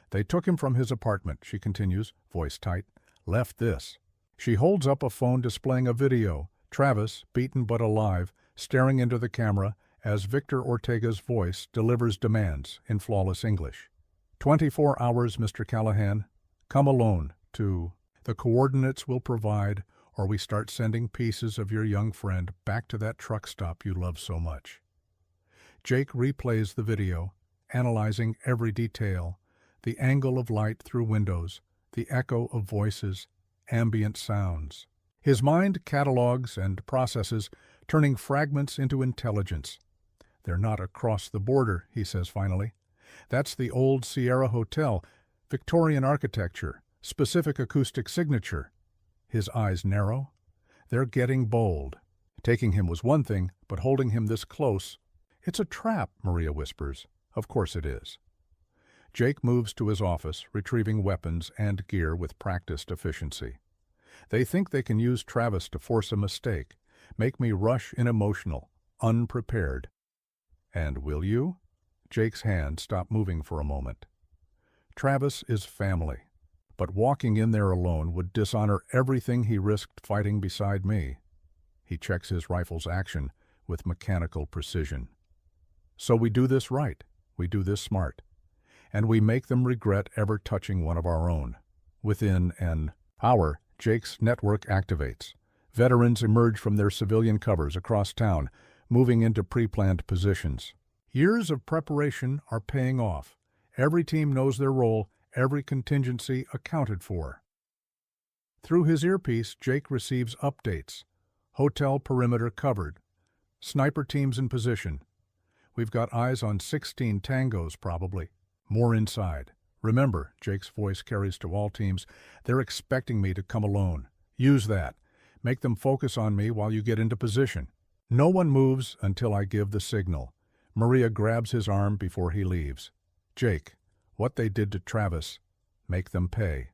They took him from his apartment, she continues, voice tight. Left this. She holds up a phone displaying a video, Travis, beaten but alive, staring into the camera as Victor Ortega's voice delivers demands in flawless English. 24 hours, Mr. Callahan. Come alone to the coordinates we'll provide, or we start sending pieces of your young friend back to that truck stop you love so much. Jake replays the video, analyzing every detail, the angle of light through windows, the echo of voices, ambient sounds. His mind catalogs and processes, turning fragments into intelligence. They're not across the border, he says finally. That's the old Sierra Hotel, Victorian architecture, specific acoustic signature. His eyes narrow. They're getting bold. Taking him was one thing, but holding him this close. It's a trap, Maria whispers. Of course it is. Jake moves to his office, retrieving weapons and gear with practiced efficiency. They think they can use Travis to force a mistake, make me rush in emotional, unprepared. And will you? Jake's hand stopped moving for a moment. Travis is family, but walking in there alone would dishonor everything he risked fighting beside me. He checks his rifle's action with mechanical precision. So we do this right, we do this smart, and we make them regret ever touching one of our own. Within an hour, Jake's network activates. Veterans emerge from their civilian covers across town, moving into pre-planned positions. Years of preparation are paying off. Every team knows their role, every contingency accounted for. Through his earpiece, Jake receives updates. Hotel perimeter covered. Sniper teams in position. We've got eyes on 16 tangos, probably. More inside. Remember, Jake's voice carries to all teams, they're expecting me to come alone. Use that. Make them focus on me while you get into position. No one moves until I give the signal. Maria grabs his arm before he leaves. Jake, what they did to Travis, make them pay.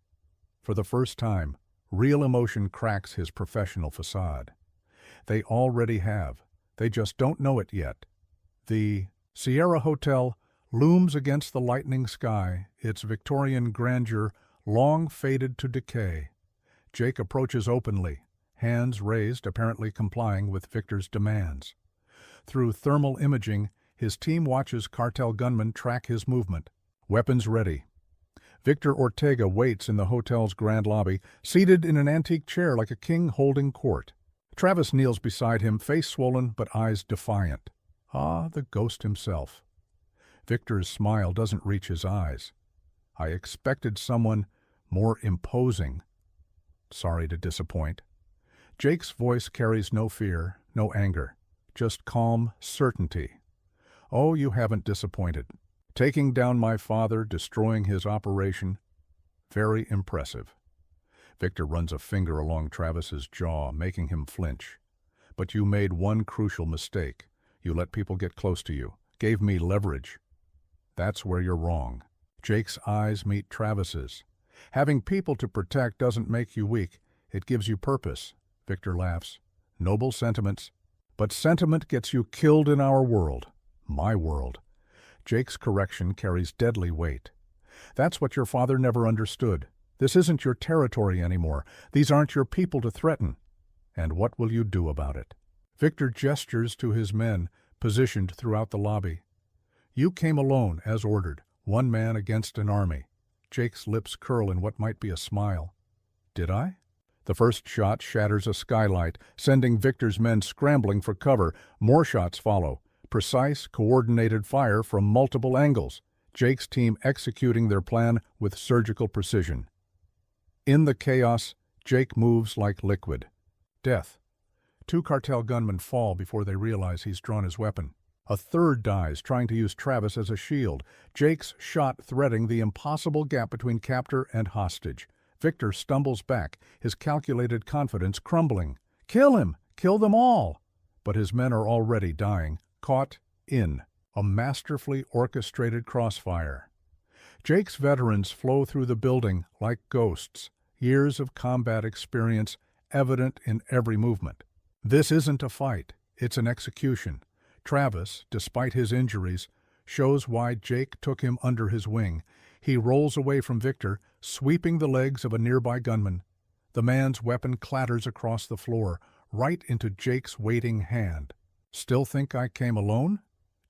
For the first time, real emotion cracks his professional facade. They already have. They just don't know it yet. The Sierra Hotel looms against the lightening sky, its Victorian grandeur long faded to decay. Jake approaches openly, hands raised, apparently complying with Victor's demands. Through thermal imaging, his team watches Cartel gunmen track his movement. Weapons ready. Victor Ortega waits in the hotel's grand lobby, seated in an antique chair like a king holding court. Travis kneels beside him, face swollen but eyes defiant. Ah, the ghost himself. Victor's smile doesn't reach his eyes. I expected someone more imposing. Sorry to disappoint. Jake's voice carries no fear, no anger, just calm certainty. Oh, you haven't disappointed. Taking down my father, destroying his operation. Very impressive. Victor runs a finger along Travis's jaw, making him flinch. But you made one crucial mistake. You let people get close to you, gave me leverage. That's where you're wrong. Jake's eyes meet Travis's. Having people to protect doesn't make you weak. It gives you purpose. Victor laughs. Noble sentiments. But sentiment gets you killed in our world. My world. Jake's correction carries deadly weight. That's what your father never understood. This isn't your territory anymore. These aren't your people to threaten. And what will you do about it? Victor gestures to his men, positioned throughout the lobby. You came alone, as ordered, one man against an army. Jake's lips curl in what might be a smile. Did I? The first shot shatters a skylight, sending Victor's men scrambling for cover. More shots follow. Precise, coordinated fire from multiple angles. Jake's team executing their plan with surgical precision. In the chaos, Jake moves like liquid. Death. 2 cartel gunmen fall before they realize he's drawn his weapon. A third dies, trying to use Travis as a shield. Jake's shot threading the impossible gap between captor and hostage. Victor stumbles back, his calculated confidence crumbling. Kill him! Kill them all! But his men are already dying, caught in a masterfully orchestrated crossfire. Jake's veterans flow through the building like ghosts, years of combat experience evident in every movement. This isn't a fight, it's an execution. Travis, despite his injuries, shows why Jake took him under his wing. He rolls away from Victor, sweeping the legs of a nearby gunman. The man's weapon clatters across the floor, right into Jake's waiting hand. "Still think I came alone?"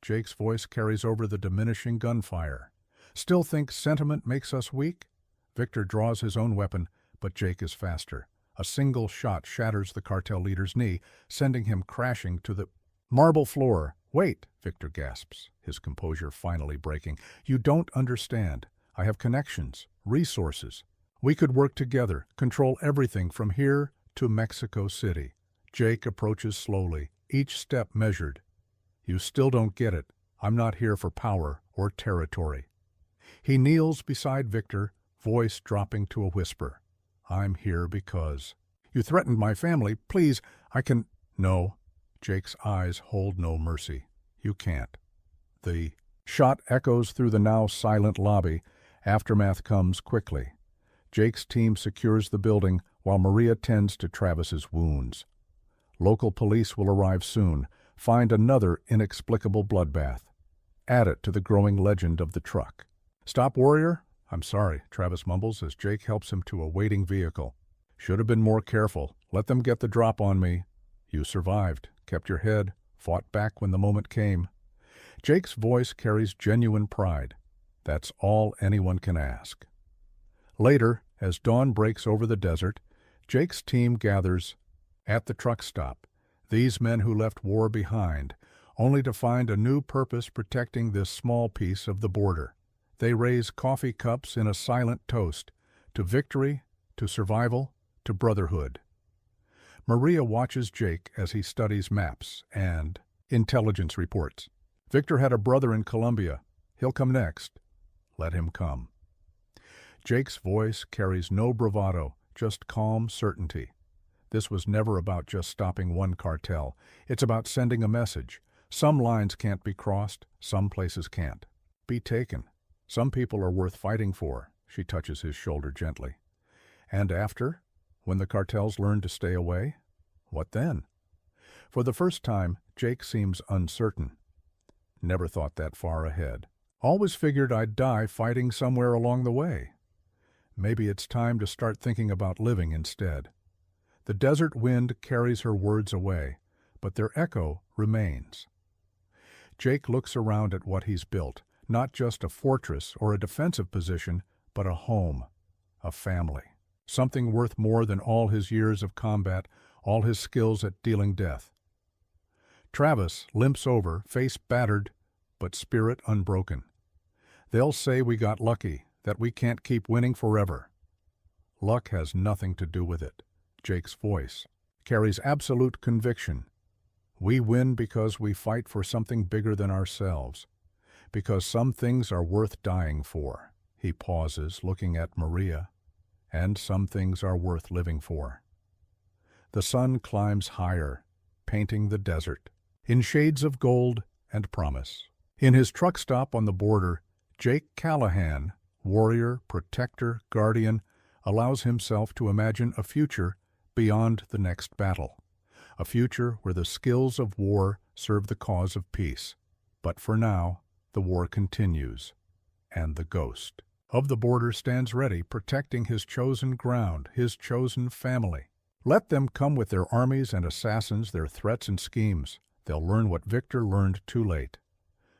Jake's voice carries over the diminishing gunfire. "Still think sentiment makes us weak?" Victor draws his own weapon, but Jake is faster. A single shot shatters the cartel leader's knee, sending him crashing to the marble floor. "Wait," Victor gasps, his composure finally breaking. "You don't understand. I have connections, resources. We could work together, control everything from here to Mexico City." Jake approaches slowly, each step measured. "You still don't get it. I'm not here for power or territory." He kneels beside Victor, voice dropping to a whisper. "I'm here because you threatened my family. Please, I can—" "No." Jake's eyes hold no mercy. "You can't." The shot echoes through the now silent lobby. Aftermath comes quickly. Jake's team secures the building while Maria tends to Travis's wounds. Local police will arrive soon, find another inexplicable bloodbath. Add it to the growing legend of the truck. "Stop, warrior." "I'm sorry," Travis mumbles as Jake helps him to a waiting vehicle. "Should have been more careful. Let them get the drop on me." "You survived, kept your head, fought back when the moment came." Jake's voice carries genuine pride. That's all anyone can ask. Later, as dawn breaks over the desert, Jake's team gathers at the truck stop. These men who left war behind, only to find a new purpose protecting this small piece of the border. They raise coffee cups in a silent toast to victory, to survival, to brotherhood. Maria watches Jake as he studies maps and intelligence reports. "Victor had a brother in Colombia. He'll come next." "Let him come." Jake's voice carries no bravado, just calm certainty. This was never about just stopping one cartel. It's about sending a message. Some lines can't be crossed, some places can't be taken. Some people are worth fighting for. She touches his shoulder gently. And after, when the cartels learn to stay away, what then? For the first time, Jake seems uncertain. Never thought that far ahead. Always figured I'd die fighting somewhere along the way. Maybe it's time to start thinking about living instead. The desert wind carries her words away, but their echo remains. Jake looks around at what he's built, not just a fortress or a defensive position, but a home, a family. Something worth more than all his years of combat, all his skills at dealing death. Travis limps over, face battered, but spirit unbroken. "They'll say we got lucky, that we can't keep winning forever." Luck has nothing to do with it. Jake's voice carries absolute conviction. We win because we fight for something bigger than ourselves, because some things are worth dying for. He pauses, looking at Maria. And some things are worth living for. The sun climbs higher, painting the desert in shades of gold and promise. In his truck stop on the border, Jake Callahan, warrior, protector, guardian, allows himself to imagine a future beyond the next battle. A future where the skills of war serve the cause of peace. But for now, the war continues, and the ghost of the border stands ready, protecting his chosen ground, his chosen family. Let them come with their armies and assassins, their threats and schemes. They'll learn what Victor learned too late.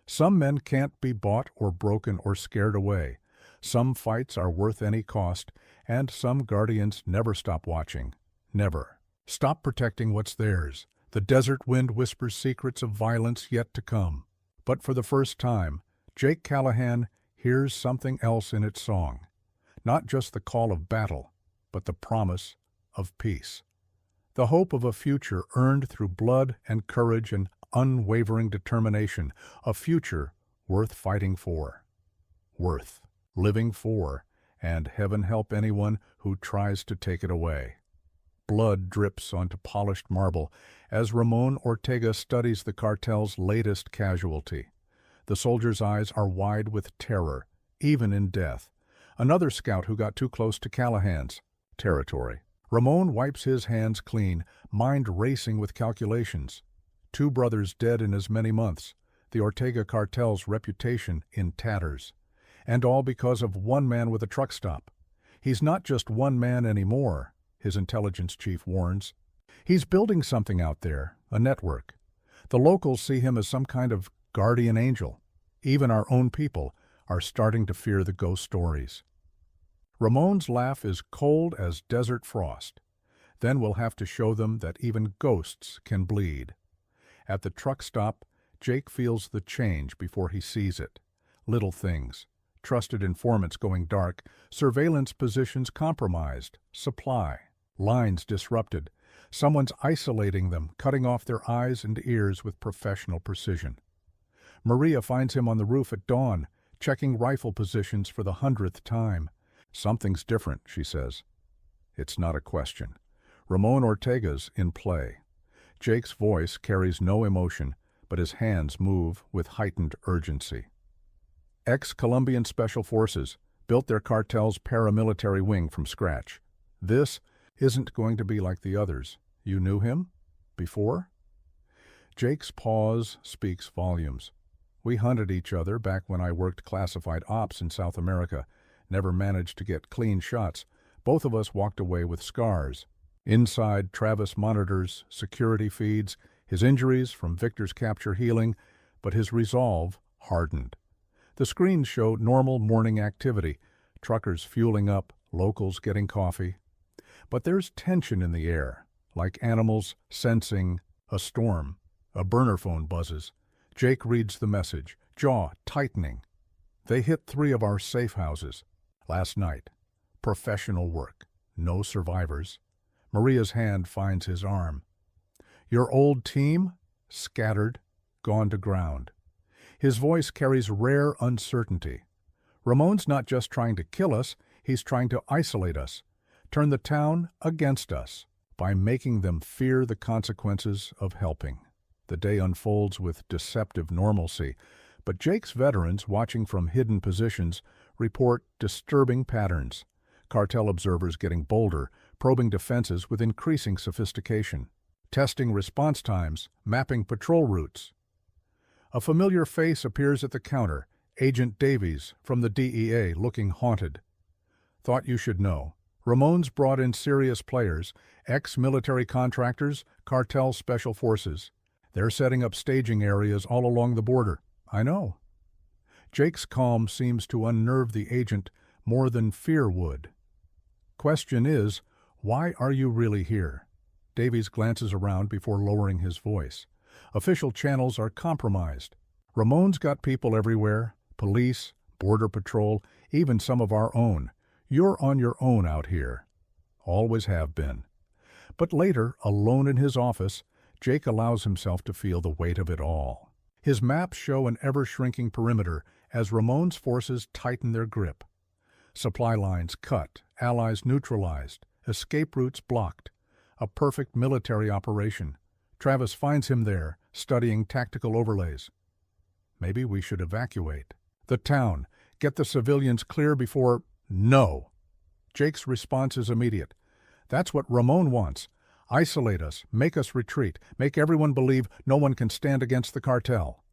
Some men can't be bought or broken or scared away. Some fights are worth any cost, and some guardians never stop watching. Never. Stop protecting what's theirs. The desert wind whispers secrets of violence yet to come. But for the first time, Jake Callahan hears something else in its song. Not just the call of battle, but the promise of peace. The hope of a future earned through blood and courage and unwavering determination. A future worth fighting for. Worth living for, and heaven help anyone who tries to take it away. Blood drips onto polished marble as Ramon Ortega studies the cartel's latest casualty. The soldier's eyes are wide with terror, even in death. Another scout who got too close to Callahan's territory. Ramon wipes his hands clean, mind racing with calculations. 2 brothers dead in as many months, the Ortega cartel's reputation in tatters. And all because of one man with a truck stop. He's not just one man anymore, his intelligence chief warns. He's building something out there, a network. The locals see him as some kind of guardian angel. Even our own people are starting to fear the ghost stories. Ramon's laugh is cold as desert frost. Then we'll have to show them that even ghosts can bleed. At the truck stop, Jake feels the change before he sees it. Little things. Trusted informants going dark, surveillance positions compromised, supply, lines disrupted. Someone's isolating them, cutting off their eyes and ears with professional precision. Maria finds him on the roof at dawn, checking rifle positions for the 100th time. Something's different, she says. It's not a question. Ramon Ortega's in play. Jake's voice carries no emotion, but his hands move with heightened urgency. Ex-Colombian Special Forces built their cartel's paramilitary wing from scratch. This isn't going to be like the others. You knew him? Before? Jake's pause speaks volumes. We hunted each other back when I worked classified ops in South America. Never managed to get clean shots. Both of us walked away with scars. Inside, Travis monitors security feeds, his injuries from Victor's capture healing, but his resolve hardened. The screens show normal morning activity, truckers fueling up, locals getting coffee. But there's tension in the air, like animals sensing a storm. A burner phone buzzes. Jake reads the message, jaw tightening. They hit 3 of our safe houses. Last night. Professional work. No survivors. Maria's hand finds his arm. Your old team? Scattered. Gone to ground. His voice carries rare uncertainty. Ramon's not just trying to kill us, he's trying to isolate us. Turn the town against us by making them fear the consequences of helping. The day unfolds with deceptive normalcy, but Jake's veterans, watching from hidden positions, report disturbing patterns. Cartel observers getting bolder, probing defenses with increasing sophistication, testing response times, mapping patrol routes. A familiar face appears at the counter, Agent Davies from the DEA, looking haunted. Thought you should know. Ramon's brought in serious players, ex-military contractors, cartel special forces. They're setting up staging areas all along the border. I know. Jake's calm seems to unnerve the agent more than fear would. Question is, why are you really here? Davies glances around before lowering his voice. Official channels are compromised. Ramon's got people everywhere, police, border patrol, even some of our own. You're on your own out here. Always have been. But later, alone in his office, Jake allows himself to feel the weight of it all. His maps show an ever-shrinking perimeter as Ramon's forces tighten their grip. Supply lines cut, allies neutralized, escape routes blocked. A perfect military operation. Travis finds him there, studying tactical overlays. Maybe we should evacuate. The town. Get the civilians clear before... No. Jake's response is immediate. That's what Ramon wants. Isolate us, make us retreat, make everyone believe no one can stand against the cartel.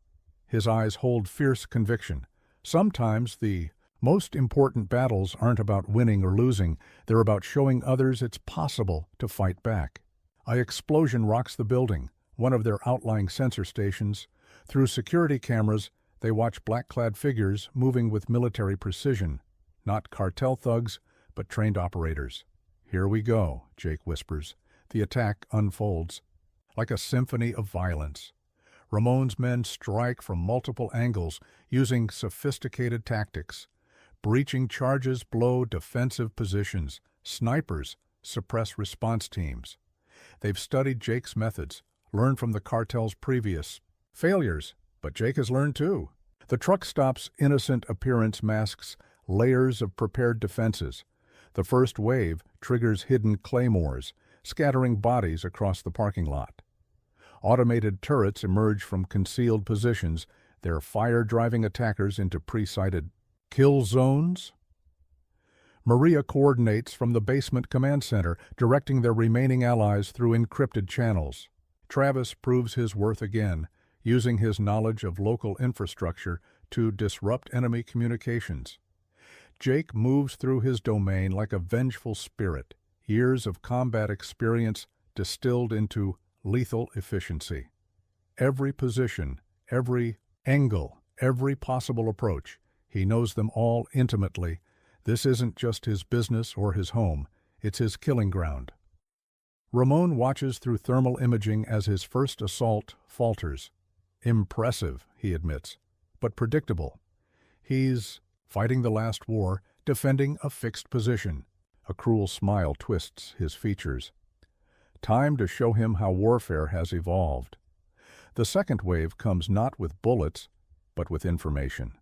His eyes hold fierce conviction. Sometimes the most important battles aren't about winning or losing, they're about showing others it's possible to fight back. An explosion rocks the building, one of their outlying sensor stations. Through security cameras, they watch black-clad figures moving with military precision. Not cartel thugs, but trained operators. Here we go, Jake whispers. The attack unfolds. Like a symphony of violence. Ramon's men strike from multiple angles, using sophisticated tactics. Breaching charges blow defensive positions. Snipers suppress response teams. They've studied Jake's methods, learned from the cartel's previous failures, but Jake has learned too. The truck stop's innocent appearance masks layers of prepared defenses. The first wave triggers hidden claymores, scattering bodies across the parking lot. Automated turrets emerge from concealed positions, their fire driving attackers into pre-sighted kill zones. Maria coordinates from the basement command center, directing their remaining allies through encrypted channels. Travis proves his worth again, using his knowledge of local infrastructure to disrupt enemy communications. Jake moves through his domain like a vengeful spirit, years of combat experience distilled into lethal efficiency. Every position, every angle, every possible approach, he knows them all intimately. This isn't just his business or his home, it's his killing ground. Ramon watches through thermal imaging as his first assault falters. Impressive, he admits, but predictable. He's fighting the last war, defending a fixed position. A cruel smile twists his features. Time to show him how warfare has evolved. The second wave comes not with bullets, but with information.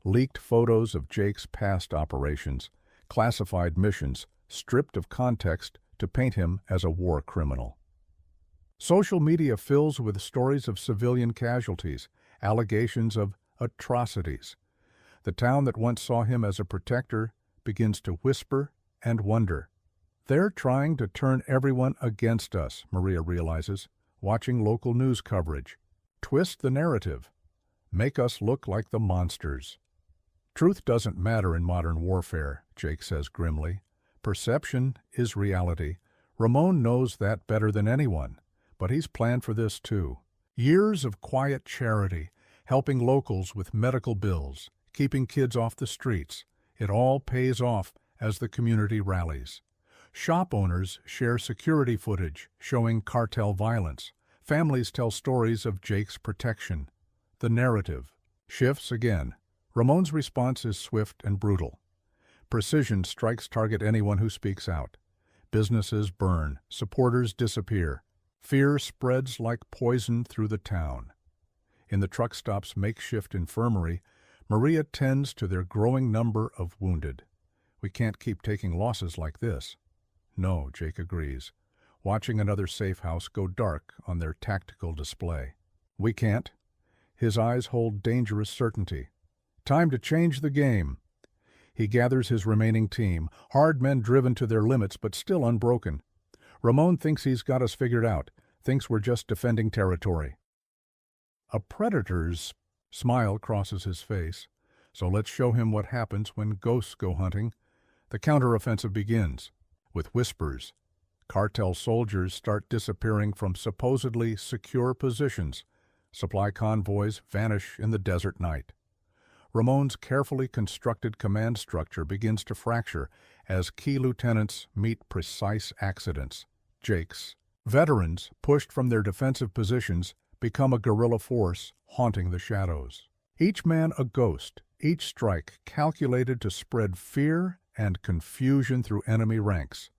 Leaked photos of Jake's past operations, classified missions, stripped of context to paint him as a war criminal. Social media fills with stories of civilian casualties, allegations of atrocities. The town that once saw him as a protector begins to whisper and wonder. They're trying to turn everyone against us, Maria realizes, watching local news coverage. Twist the narrative. Make us look like the monsters. Truth doesn't matter in modern warfare, Jake says grimly. Perception is reality. Ramon knows that better than anyone, but he's planned for this too. Years of quiet charity, helping locals with medical bills, keeping kids off the streets. It all pays off as the community rallies. Shop owners share security footage showing cartel violence. Families tell stories of Jake's protection. The narrative shifts again. Ramon's response is swift and brutal. Precision strikes target anyone who speaks out. Businesses burn, supporters disappear. Fear spreads like poison through the town. In the truck stop's makeshift infirmary, Maria tends to their growing number of wounded. We can't keep taking losses like this. No, Jake agrees, watching another safe house go dark on their tactical display. We can't. His eyes hold dangerous certainty. Time to change the game. He gathers his remaining team, hard men driven to their limits but still unbroken. Ramon thinks he's got us figured out, thinks we're just defending territory. A predator's smile crosses his face. So let's show him what happens when ghosts go hunting. The counteroffensive begins. With whispers, cartel soldiers start disappearing from supposedly secure positions. Supply convoys vanish in the desert night. Ramon's carefully constructed command structure begins to fracture as key lieutenants meet precise accidents. Jake's veterans, pushed from their defensive positions, become a guerrilla force haunting the shadows. Each man a ghost, each strike calculated to spread fear and confusion through enemy ranks.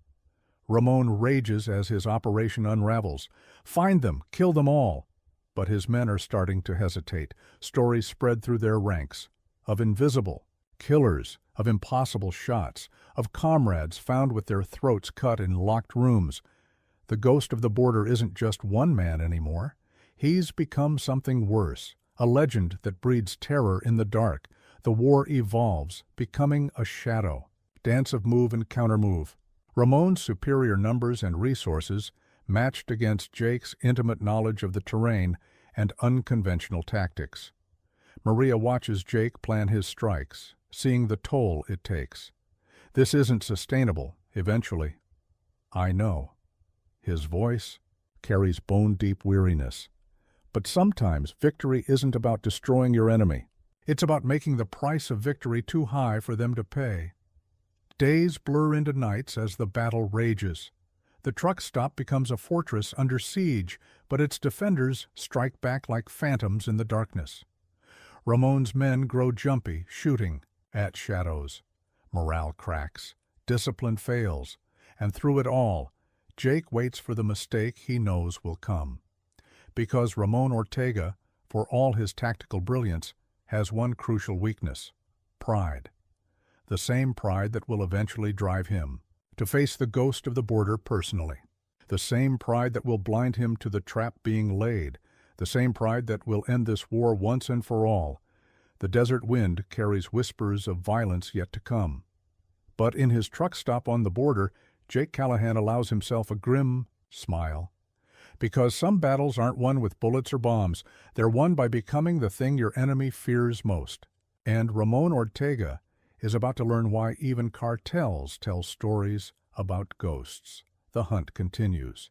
Ramon rages as his operation unravels. Find them, kill them all. But his men are starting to hesitate. Stories spread through their ranks of invisible killers, of impossible shots, of comrades found with their throats cut in locked rooms. The ghost of the border isn't just one man anymore. He's become something worse, a legend that breeds terror in the dark. The war evolves, becoming a shadow. Dance of move and countermove. Ramon's superior numbers and resources matched against Jake's intimate knowledge of the terrain and unconventional tactics. Maria watches Jake plan his strikes, seeing the toll it takes. This isn't sustainable, eventually. I know. His voice carries bone-deep weariness. But sometimes victory isn't about destroying your enemy. It's about making the price of victory too high for them to pay. Days blur into nights as the battle rages. The truck stop becomes a fortress under siege, but its defenders strike back like phantoms in the darkness. Ramon's men grow jumpy, shooting at shadows. Morale cracks, discipline fails, and through it all, Jake waits for the mistake he knows will come. Because Ramon Ortega, for all his tactical brilliance, has one crucial weakness: pride. The same pride that will eventually drive him to face the ghost of the border personally. The same pride that will blind him to the trap being laid. The same pride that will end this war once and for all. The desert wind carries whispers of violence yet to come. But in his truck stop on the border, Jake Callahan allows himself a grim smile. Because some battles aren't won with bullets or bombs, they're won by becoming the thing your enemy fears most. And Ramon Ortega is about to learn why even cartels tell stories about ghosts. The hunt continues,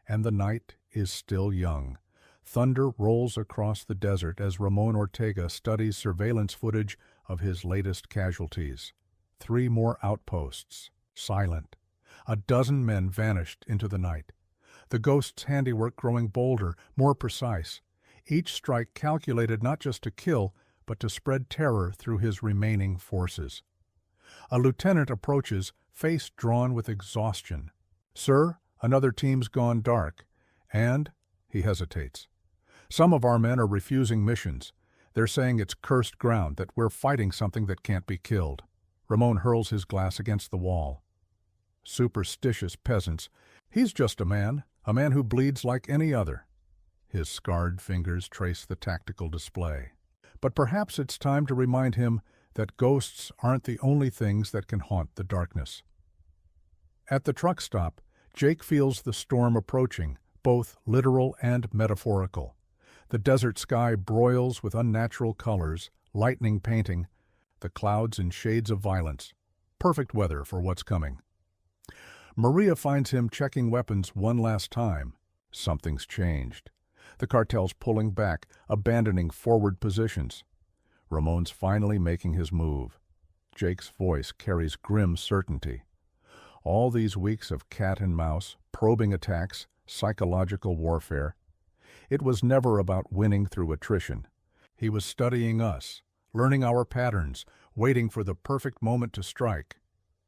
and the night is still young. Thunder rolls across the desert as Ramon Ortega studies surveillance footage of his latest casualties. 3 more outposts, silent. A dozen men vanished into the night. The ghost's handiwork growing bolder, more precise. Each strike calculated not just to kill, but to spread terror through his remaining forces. A lieutenant approaches, face drawn with exhaustion. "Sir, another team's gone dark, and—" he hesitates. "Some of our men are refusing missions. They're saying it's cursed ground, that we're fighting something that can't be killed." Ramon hurls his glass against the wall. "Superstitious peasants. He's just a man who bleeds like any other." His scarred fingers trace the tactical display. But perhaps it's time to remind him that ghosts aren't the only things that can haunt the darkness. At the truck stop, Jake feels the storm approaching, both literal and metaphorical. The desert sky broils with unnatural colors, lightning painting, the clouds in shades of violence. Perfect weather for what's coming. Maria finds him checking weapons one last time. Something's changed. The cartel's pulling back, abandoning forward positions. Ramon's finally making his move. Jake's voice carries grim certainty. All these weeks of cat and mouse, probing attacks, psychological warfare. It was never about winning through attrition. He was studying us, learning our patterns, waiting for the perfect moment to strike.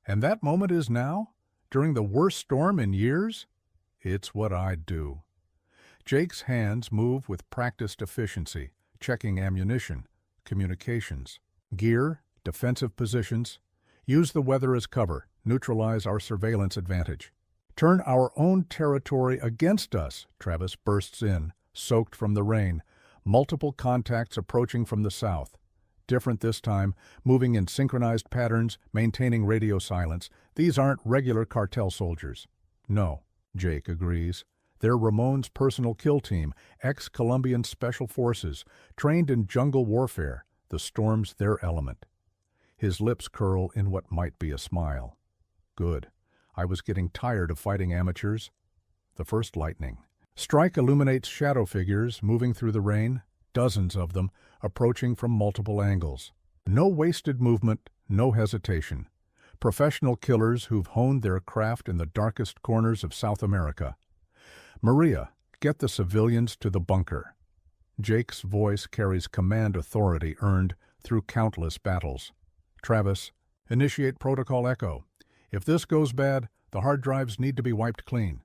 And that moment is now? During the worst storm in years? It's what I'd do. Jake's hands move with practiced efficiency, checking ammunition, communications, gear, defensive positions. Use the weather as cover, neutralize our surveillance advantage. Turn our own territory against us, Travis bursts in, soaked from the rain. Multiple contacts approaching from the south. Different this time, moving in synchronized patterns, maintaining radio silence. These aren't regular cartel soldiers. No, Jake agrees. They're Ramon's personal kill team, ex-Colombian Special Forces, trained in jungle warfare. The storm's their element. His lips curl in what might be a smile. Good. I was getting tired of fighting amateurs. The first lightning. Strike illuminates shadow figures moving through the rain, dozens of them, approaching from multiple angles. No wasted movement, no hesitation. Professional killers who've honed their craft in the darkest corners of South America. "Maria, get the civilians to the bunker." Jake's voice carries command authority earned through countless battles. "Travis, initiate Protocol Echo. If this goes bad, the hard drives need to be wiped clean."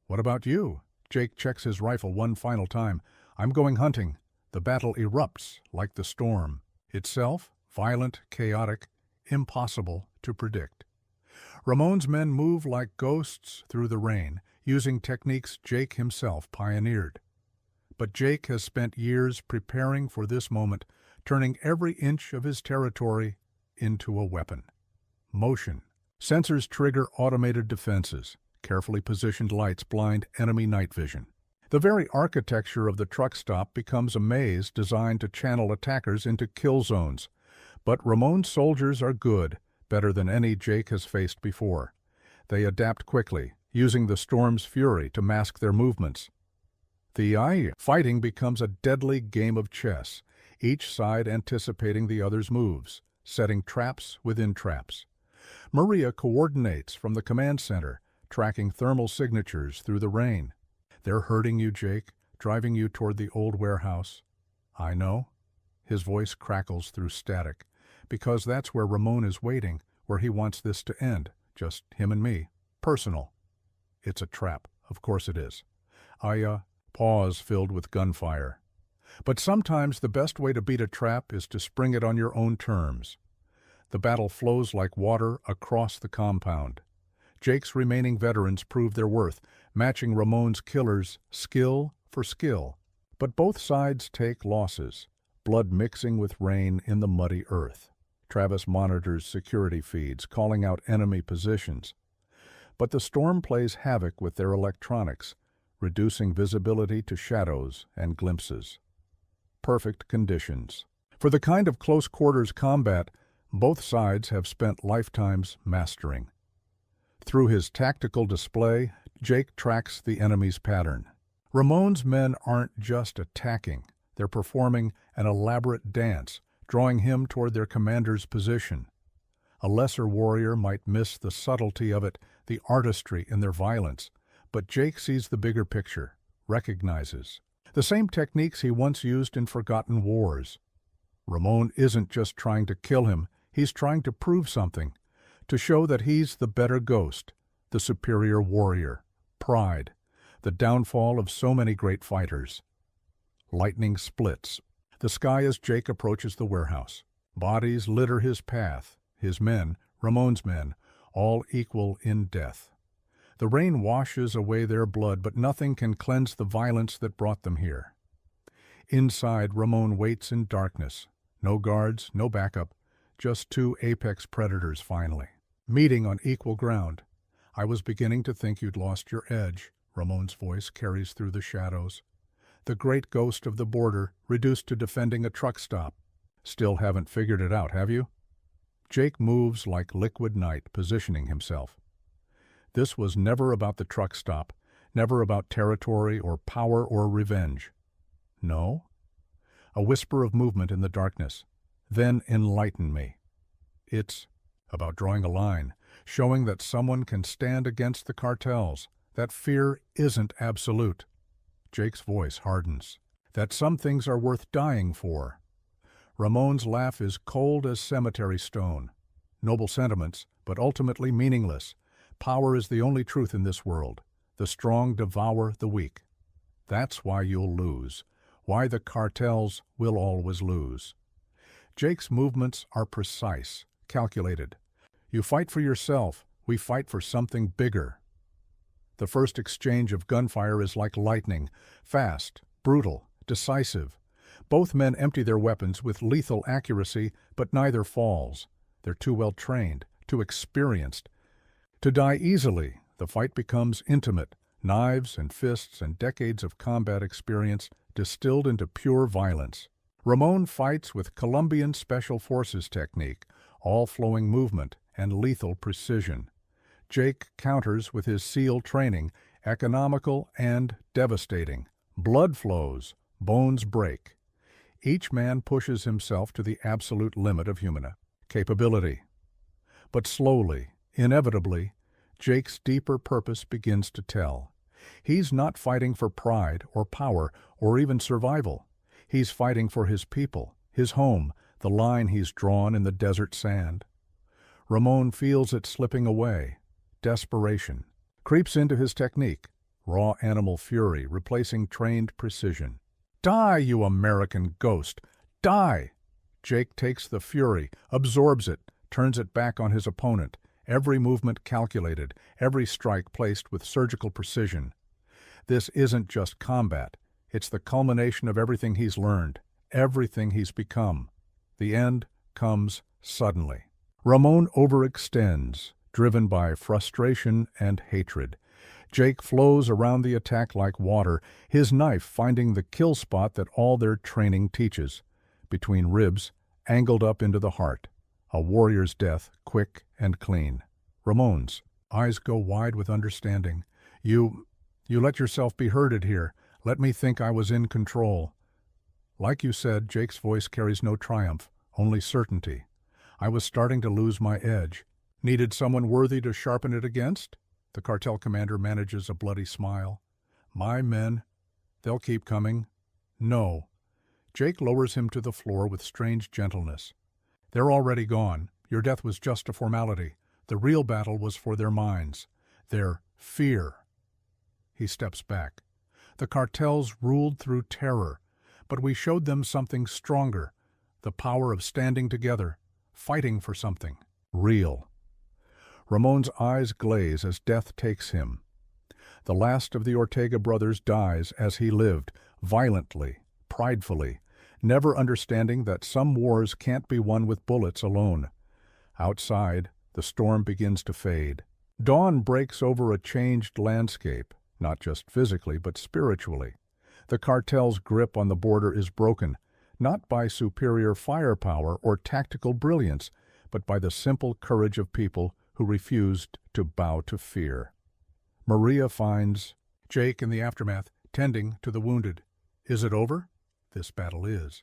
"What about you?" Jake checks his rifle one final time. "I'm going hunting." The battle erupts like the storm. Itself, violent, chaotic, impossible to predict. Ramon's men move like ghosts through the rain, using techniques Jake himself pioneered. But Jake has spent years preparing for this moment, turning every inch of his territory into a weapon. Motion. Sensors trigger automated defenses. Carefully positioned lights blind enemy night vision. The very architecture of the truck stop becomes a maze designed to channel attackers into kill zones. But Ramon's soldiers are good, better than any Jake has faced before. They adapt quickly, using the storm's fury to mask their movements. The fighting becomes a deadly game of chess, each side anticipating the other's moves, setting traps within traps. Maria coordinates from the command center, tracking thermal signatures through the rain. "They're hurting you, Jake, driving you toward the old warehouse." "I know." His voice crackles through static, because that's where Ramon is waiting, where he wants this to end, just him and me, personal. "It's a trap, of course it is." Pause filled with gunfire. "But sometimes the best way to beat a trap is to spring it on your own terms." The battle flows like water across the compound. Jake's remaining veterans prove their worth, matching Ramon's killers skill for skill. But both sides take losses, blood mixing with rain in the muddy earth. Travis monitors security feeds, calling out enemy positions. But the storm plays havoc with their electronics, reducing visibility to shadows and glimpses. Perfect conditions. For the kind of close-quarters combat both sides have spent lifetimes mastering. Through his tactical display, Jake tracks the enemy's pattern. Ramon's men aren't just attacking, they're performing an elaborate dance, drawing him toward their commander's position. A lesser warrior might miss the subtlety of it, the artistry in their violence, but Jake sees the bigger picture, recognizes the same techniques he once used in forgotten wars. Ramon isn't just trying to kill him, he's trying to prove something, to show that he's the better ghost, the superior warrior, pride, the downfall of so many great fighters. Lightning splits the sky as Jake approaches the warehouse. Bodies litter his path, his men, Ramon's men, all equal in death. The rain washes away their blood, but nothing can cleanse the violence that brought them here. Inside, Ramon waits in darkness. No guards, no backup, just two apex predators finally. Meeting on equal ground. I was beginning to think you'd lost your edge, Ramon's voice carries through the shadows. The great ghost of the border, reduced to defending a truck stop. Still haven't figured it out, have you? Jake moves like liquid night, positioning himself. This was never about the truck stop, never about territory or power or revenge. No? A whisper of movement in the darkness. Then enlighten me. It's about drawing a line, showing that someone can stand against the cartels, that fear isn't absolute. Jake's voice hardens. That some things are worth dying for. Ramon's laugh is cold as cemetery stone. Noble sentiments, but ultimately meaningless. Power is the only truth in this world. The strong devour the weak. That's why you'll lose. Why the cartels will always lose. Jake's movements are precise, calculated. You fight for yourself, we fight for something bigger. The first exchange of gunfire is like lightning, fast, brutal, decisive. Both men empty their weapons with lethal accuracy, but neither falls. They're too well trained, too experienced. To die easily, the fight becomes intimate, knives and fists and decades of combat experience distilled into pure violence. Ramon fights with Colombian Special Forces technique, all-flowing movement and lethal precision. Jake counters with his SEAL training, economical and devastating. Blood flows, bones break. Each man pushes himself to the absolute limit of human capability. But slowly, inevitably, Jake's deeper purpose begins to tell. He's not fighting for pride or power or even survival. He's fighting for his people, his home, the line he's drawn in the desert sand. Ramon feels it slipping away. Desperation creeps into his technique, raw animal fury replacing trained precision. Die, you American ghost! Die! Jake takes the fury, absorbs it, turns it back on his opponent, every movement calculated, every strike placed with surgical precision. This isn't just combat, it's the culmination of everything he's learned, everything he's become. The end comes suddenly. Ramon overextends, driven by frustration and hatred. Jake flows around the attack like water, his knife finding the kill spot that all their training teaches, between ribs, angled up into the heart. A warrior's death, quick and clean. Ramon's eyes go wide with understanding. You let yourself be hurted here. Let me think I was in control. Like you said, Jake's voice carries no triumph, only certainty. I was starting to lose my edge. Needed someone worthy to sharpen it against? The cartel commander manages a bloody smile. My men, they'll keep coming. No. Jake lowers him to the floor with strange gentleness. They're already gone. Your death was just a formality. The real battle was for their minds, their fear. He steps back. The cartels ruled through terror, but we showed them something stronger, the power of standing together, fighting for something real. Ramon's eyes glaze as death takes him. The last of the Ortega brothers dies as he lived, violently, pridefully, never understanding that some wars can't be won with bullets alone. Outside, the storm begins to fade. Dawn breaks over a changed landscape, not just physically but spiritually. The cartel's grip on the border is broken, not by superior firepower or tactical brilliance, but by the simple courage of people who refused to bow to fear. Maria finds Jake in the aftermath, tending to the wounded. Is it over? This battle is.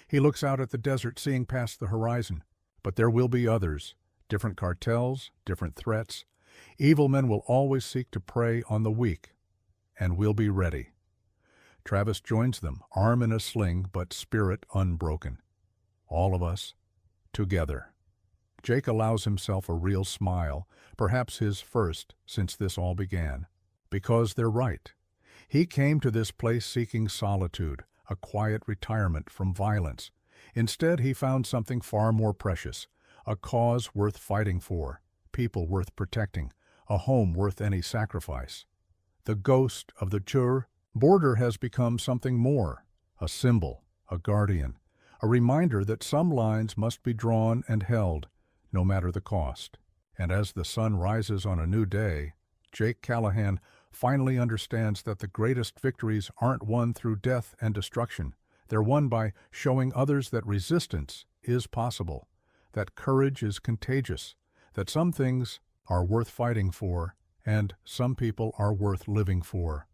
He looks out at the desert, seeing past the horizon. But there will be others, different cartels, different threats. Evil men will always seek to prey on the weak, and we'll be ready. Travis joins them, arm in a sling, but spirit unbroken. All of us, together. Jake allows himself a real smile, perhaps his first since this all began. Because they're right. He came to this place seeking solitude, a quiet retirement from violence. Instead, he found something far more precious, a cause worth fighting for, people worth protecting, a home worth any sacrifice. The ghost of the Chur border has become something more, a symbol, a guardian, a reminder that some lines must be drawn and held, no matter the cost. And as the sun rises on a new day, Jake Callahan finally understands that the greatest victories aren't won through death and destruction. They're won by showing others that resistance is possible, that courage is contagious, that some things are worth fighting for, and some people are worth living for.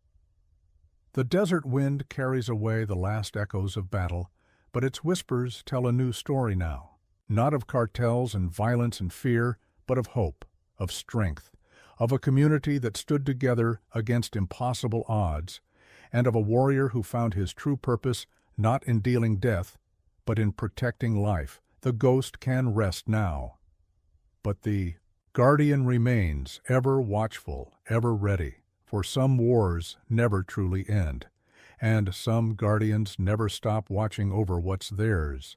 The desert wind carries away the last echoes of battle, but its whispers tell a new story now. Not of cartels and violence and fear, but of hope, of strength, of a community that stood together against impossible odds, and of a warrior who found his true purpose not in dealing death, but in protecting life. The ghost can rest now. But the guardian remains, ever watchful, ever ready, for some wars never truly end, and some guardians never stop watching over what's theirs.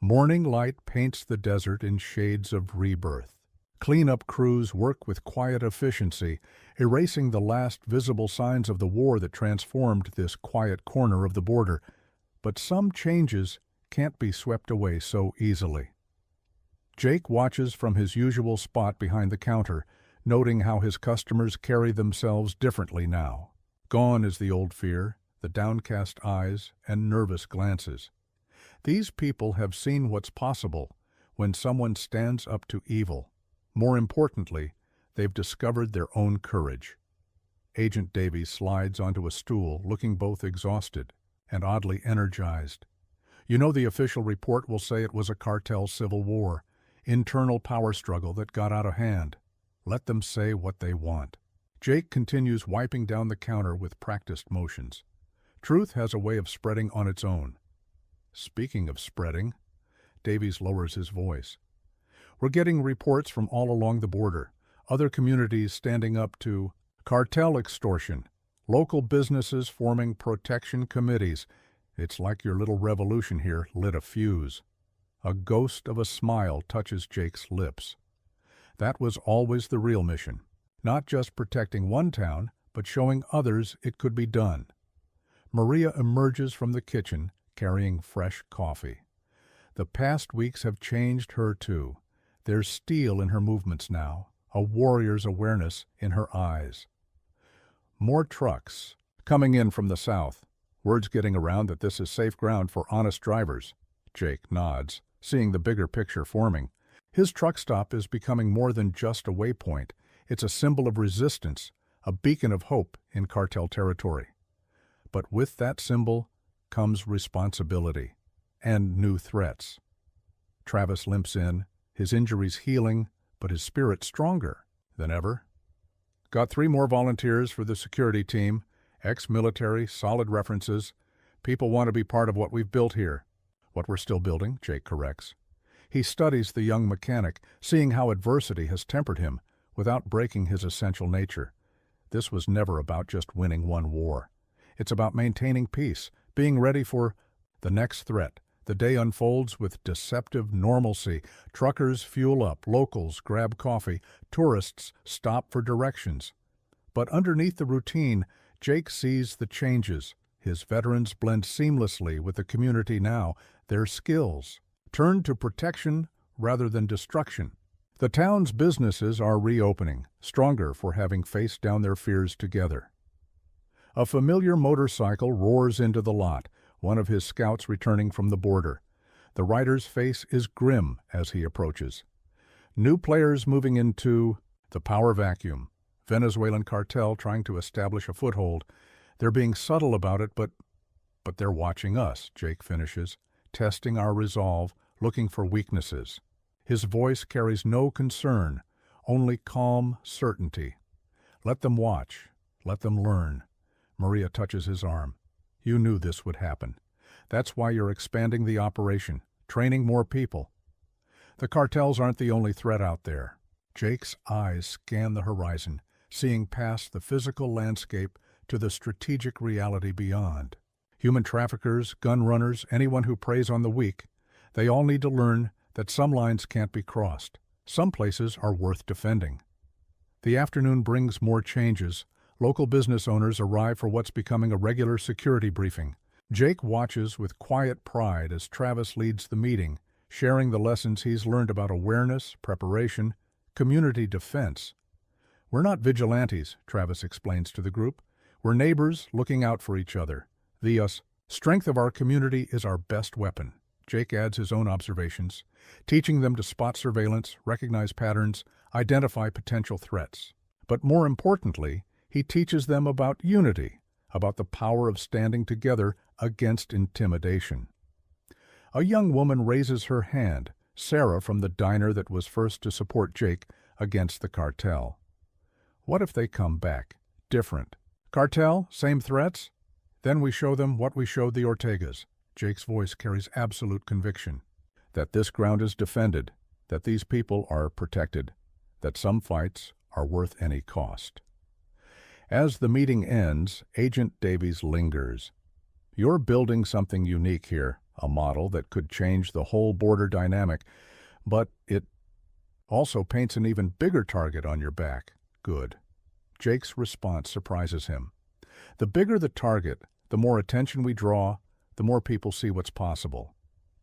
Morning light paints the desert in shades of rebirth. Cleanup crews work with quiet efficiency, erasing the last visible signs of the war that transformed this quiet corner of the border. But some changes can't be swept away so easily. Jake watches from his usual spot behind the counter, noting how his customers carry themselves differently now. Gone is the old fear, the downcast eyes, and nervous glances. These people have seen what's possible when someone stands up to evil. More importantly, they've discovered their own courage. Agent Davies slides onto a stool, looking both exhausted and oddly energized. You know, the official report will say it was a cartel civil war, internal power struggle that got out of hand. Let them say what they want. Jake continues wiping down the counter with practiced motions. Truth has a way of spreading on its own. Speaking of spreading, Davies lowers his voice. We're getting reports from all along the border, other communities standing up to cartel extortion, local businesses forming protection committees. It's like your little revolution here lit a fuse. A ghost of a smile touches Jake's lips. That was always the real mission, not just protecting one town, but showing others it could be done. Maria emerges from the kitchen, carrying fresh coffee. The past weeks have changed her too. There's steel in her movements now, a warrior's awareness in her eyes. More trucks coming in from the south. Word's getting around that this is safe ground for honest drivers. Jake nods, seeing the bigger picture forming. His truck stop is becoming more than just a waypoint. It's a symbol of resistance, a beacon of hope in cartel territory. But with that symbol comes responsibility and new threats. Travis limps in, his injuries healing, but his spirit stronger than ever. Got 3 more volunteers for the security team, ex-military, solid references. People want to be part of what we've built here. What we're still building, Jake corrects. He studies the young mechanic, seeing how adversity has tempered him without breaking his essential nature. This was never about just winning one war. It's about maintaining peace, being ready for the next threat. The day unfolds with deceptive normalcy. Truckers fuel up, locals grab coffee, tourists stop for directions. But underneath the routine, Jake sees the changes. His veterans blend seamlessly with the community now, their skills turn to protection rather than destruction. The town's businesses are reopening, stronger for having faced down their fears together. A familiar motorcycle roars into the lot, one of his scouts returning from the border. The rider's face is grim as he approaches. New players moving into the power vacuum. Venezuelan cartel trying to establish a foothold. They're being subtle about it, but they're watching us, Jake finishes, testing our resolve, looking for weaknesses. His voice carries no concern, only calm certainty. Let them watch. Let them learn. Maria touches his arm. You knew this would happen. That's why you're expanding the operation, training more people. The cartels aren't the only threat out there. Jake's eyes scan the horizon, seeing past the physical landscape to the strategic reality beyond. Human traffickers, gun runners, anyone who preys on the weak, they all need to learn that some lines can't be crossed. Some places are worth defending. The afternoon brings more changes. Local business owners arrive for what's becoming a regular security briefing. Jake watches with quiet pride as Travis leads the meeting, sharing the lessons he's learned about awareness, preparation, community defense. We're not vigilantes, Travis explains to the group. We're neighbors looking out for each other. The strength of our community is our best weapon. Jake adds his own observations, teaching them to spot surveillance, recognize patterns, identify potential threats. But more importantly, he teaches them about unity, about the power of standing together against intimidation. A young woman raises her hand, Sarah from the diner that was first to support Jake against the cartel. What if they come back, different? Cartel, same threats? Then we show them what we showed the Ortegas. Jake's voice carries absolute conviction. That this ground is defended, that these people are protected, that some fights are worth any cost. As the meeting ends, Agent Davies lingers. You're building something unique here, a model that could change the whole border dynamic, but it also paints an even bigger target on your back. Good. Jake's response surprises him. The bigger the target, the more attention we draw, the more people see what's possible.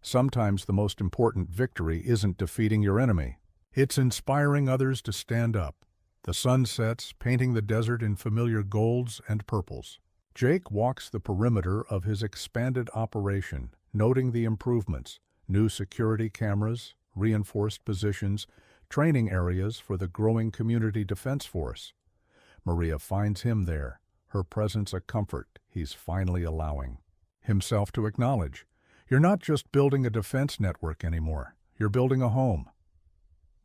Sometimes the most important victory isn't defeating your enemy. It's inspiring others to stand up. The sun sets, painting the desert in familiar golds and purples. Jake walks the perimeter of his expanded operation, noting the improvements, new security cameras, reinforced positions, training areas for the growing community defense force. Maria finds him there, her presence a comfort he's finally allowing himself to acknowledge. You're not just building a defense network anymore. You're building a home.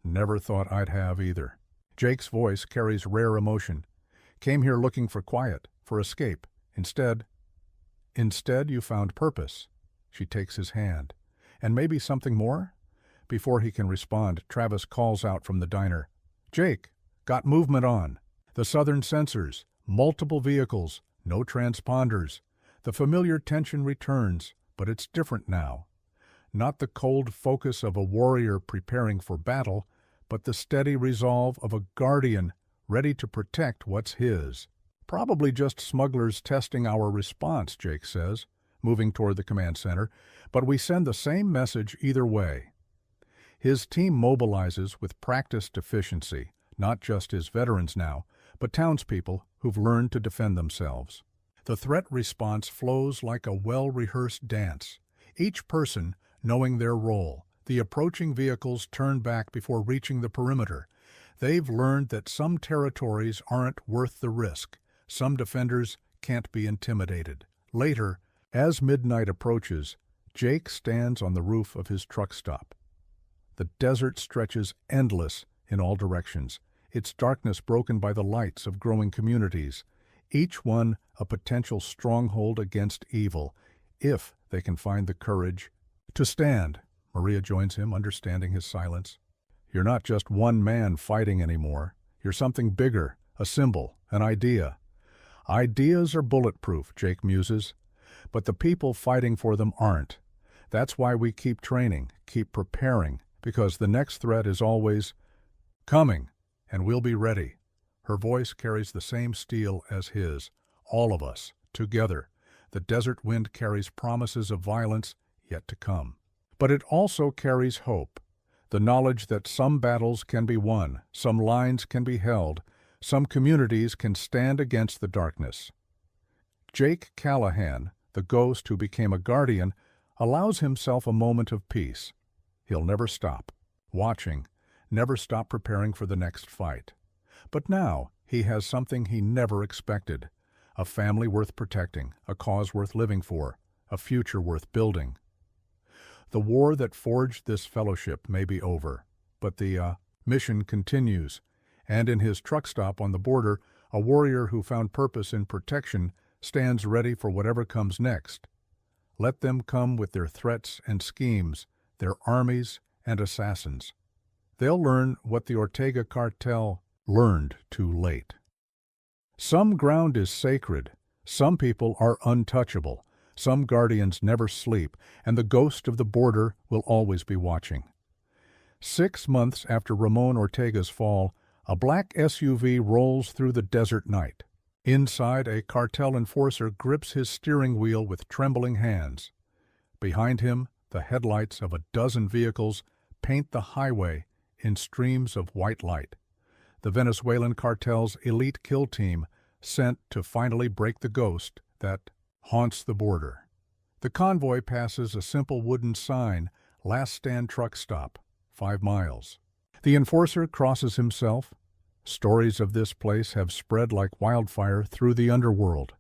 Never thought I'd have either. Jake's voice carries rare emotion. Came here looking for quiet, for escape. Instead you found purpose. She takes his hand. And maybe something more? Before he can respond, Travis calls out from the diner. Jake, got movement on. The southern sensors, multiple vehicles, no transponders. The familiar tension returns, but it's different now. Not the cold focus of a warrior preparing for battle, but the steady resolve of a guardian ready to protect what's his. Probably just smugglers testing our response, Jake says, moving toward the command center, but we send the same message either way. His team mobilizes with practiced efficiency, not just his veterans now, but townspeople who've learned to defend themselves. The threat response flows like a well-rehearsed dance, each person knowing their role. The approaching vehicles turn back before reaching the perimeter. They've learned that some territories aren't worth the risk. Some defenders can't be intimidated. Later, as midnight approaches, Jake stands on the roof of his truck stop. The desert stretches endless in all directions, its darkness broken by the lights of growing communities, each one a potential stronghold against evil, if they can find the courage to stand. Maria joins him, understanding his silence. You're not just one man fighting anymore. You're something bigger, a symbol, an idea. Ideas are bulletproof, Jake muses, but the people fighting for them aren't. That's why we keep training, keep preparing, because the next threat is always coming, and we'll be ready. Her voice carries the same steel as his. All of us, together. The desert wind carries promises of violence yet to come. But it also carries hope, the knowledge that some battles can be won, some lines can be held, some communities can stand against the darkness. Jake Callahan, the ghost who became a guardian, allows himself a moment of peace. He'll never stop watching, never stop preparing for the next fight. But now he has something he never expected, a family worth protecting, a cause worth living for, a future worth building. The war that forged this fellowship may be over, but the mission continues, and in his truck stop on the border, a warrior who found purpose in protection stands ready for whatever comes next. Let them come with their threats and schemes, their armies and assassins. They'll learn what the Ortega cartel learned too late. Some ground is sacred, some people are untouchable, some guardians never sleep, and the ghost of the border will always be watching. 6 months after Ramon Ortega's fall, a black SUV rolls through the desert night. Inside, a cartel enforcer grips his steering wheel with trembling hands. Behind him, the headlights of a dozen vehicles paint the highway in streams of white light. The Venezuelan cartel's elite kill team sent to finally break the ghost that haunts the border. The convoy passes a simple wooden sign, "Last Stand Truck Stop, 5 miles." The enforcer crosses himself. Stories of this place have spread like wildfire through the underworld.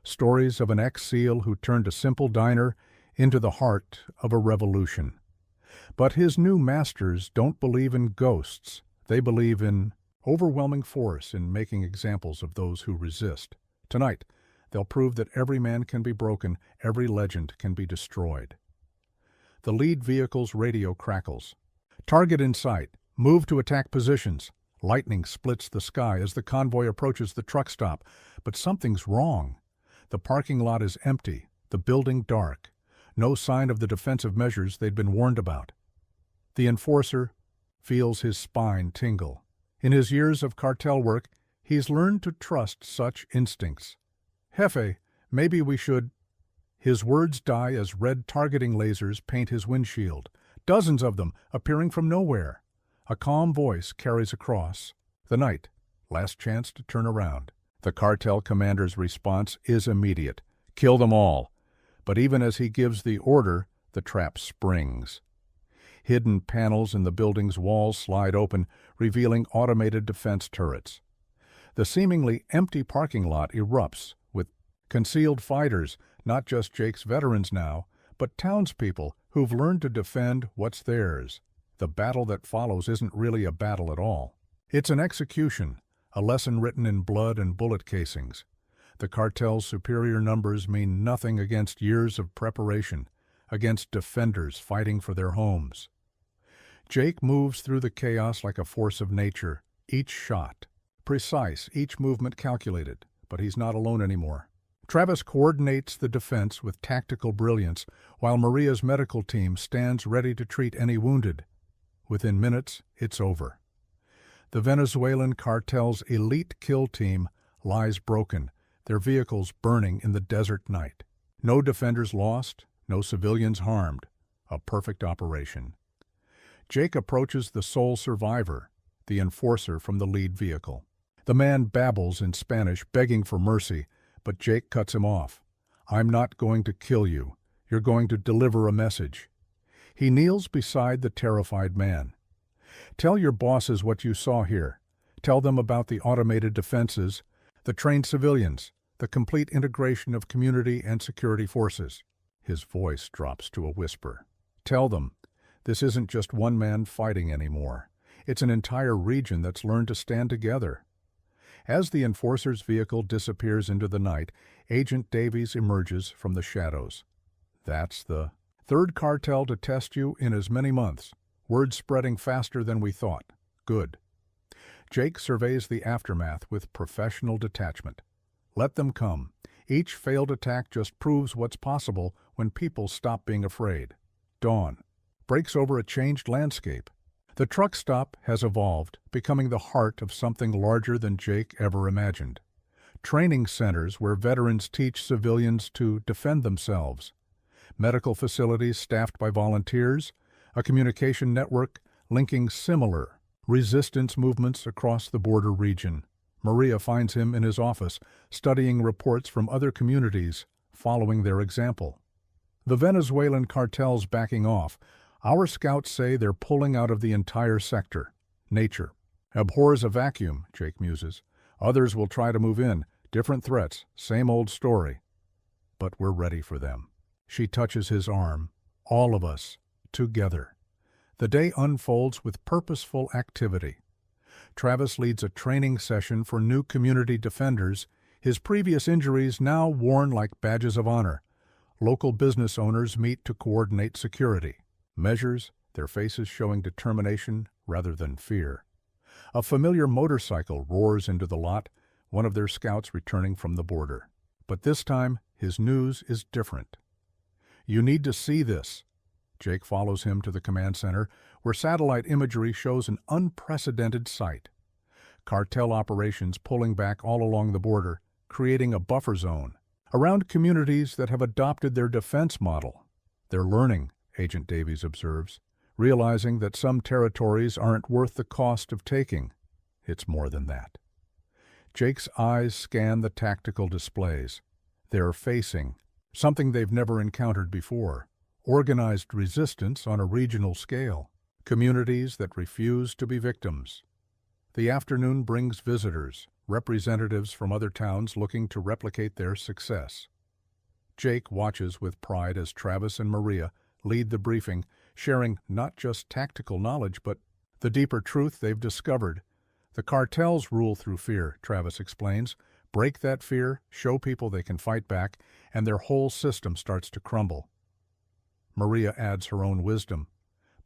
Stories of an ex-SEAL who turned a simple diner into the heart of a revolution. But his new masters don't believe in ghosts. They believe in overwhelming force, in making examples of those who resist. Tonight, they'll prove that every man can be broken, every legend can be destroyed. The lead vehicle's radio crackles. Target in sight. Move to attack positions. Lightning splits the sky as the convoy approaches the truck stop. But something's wrong. The parking lot is empty, the building dark. No sign of the defensive measures they'd been warned about. The enforcer feels his spine tingle. In his years of cartel work, he's learned to trust such instincts. "Jefe, maybe we should—" His words die as red targeting lasers paint his windshield, dozens of them appearing from nowhere. A calm voice carries across. "The night. Last chance to turn around." The cartel commander's response is immediate. "Kill them all." But even as he gives the order, the trap springs. Hidden panels in the building's walls slide open, revealing automated defense turrets. The seemingly empty parking lot erupts with concealed fighters, not just Jake's veterans now, but townspeople who've learned to defend what's theirs. The battle that follows isn't really a battle at all. It's an execution, a lesson written in blood and bullet casings. The cartel's superior numbers mean nothing against years of preparation, against defenders fighting for their homes. Jake moves through the chaos like a force of nature, each shot precise, each movement calculated, but he's not alone anymore. Travis coordinates the defense with tactical brilliance, while Maria's medical team stands ready to treat any wounded. Within minutes, it's over. The Venezuelan cartel's elite kill team lies broken, their vehicles burning in the desert night. No defenders lost, no civilians harmed. A perfect operation. Jake approaches the sole survivor, the enforcer from the lead vehicle. The man babbles in Spanish, begging for mercy, but Jake cuts him off. "I'm not going to kill you. You're going to deliver a message." He kneels beside the terrified man. "Tell your bosses what you saw here. Tell them about the automated defenses, the trained civilians, the complete integration of community and security forces." His voice drops to a whisper. "Tell them, this isn't just one man fighting anymore. It's an entire region that's learned to stand together." As the enforcer's vehicle disappears into the night, Agent Davies emerges from the shadows. "That's the third cartel to test you in as many months. Word spreading faster than we thought. Good." Jake surveys the aftermath with professional detachment. Let them come. Each failed attack just proves what's possible when people stop being afraid. Dawn breaks over a changed landscape. The truck stop has evolved, becoming the heart of something larger than Jake ever imagined. training centers where veterans teach civilians to defend themselves, medical facilities staffed by volunteers, a communication network linking similar resistance movements across the border region. Maria finds him in his office, studying reports from other communities, following their example. The Venezuelan cartel's backing off. Our scouts say they're pulling out of the entire sector. Nature abhors a vacuum, Jake muses. Others will try to move in. Different threats, same old story. But we're ready for them. She touches his arm. All of us, together. The day unfolds with purposeful activity. Travis leads a training session for new community defenders, his previous injuries now worn like badges of honor. Local business owners meet to coordinate security measures, their faces showing determination rather than fear. A familiar motorcycle roars into the lot, one of their scouts returning from the border. But this time, his news is different. You need to see this. Jake follows him to the command center, where satellite imagery shows an unprecedented sight. Cartel operations pulling back all along the border, creating a buffer zone around communities that have adopted their defense model. They're learning, Agent Davies observes, realizing that some territories aren't worth the cost of taking. It's more than that. Jake's eyes scan the tactical displays. They're facing something they've never encountered before: organized resistance on a regional scale, communities that refuse to be victims. The afternoon brings visitors, representatives from other towns looking to replicate their success. Jake watches with pride as Travis and Maria lead the briefing, sharing not just tactical knowledge, but the deeper truth they've discovered. The cartels rule through fear, Travis explains. Break that fear, show people they can fight back, and their whole system starts to crumble. Maria adds her own wisdom.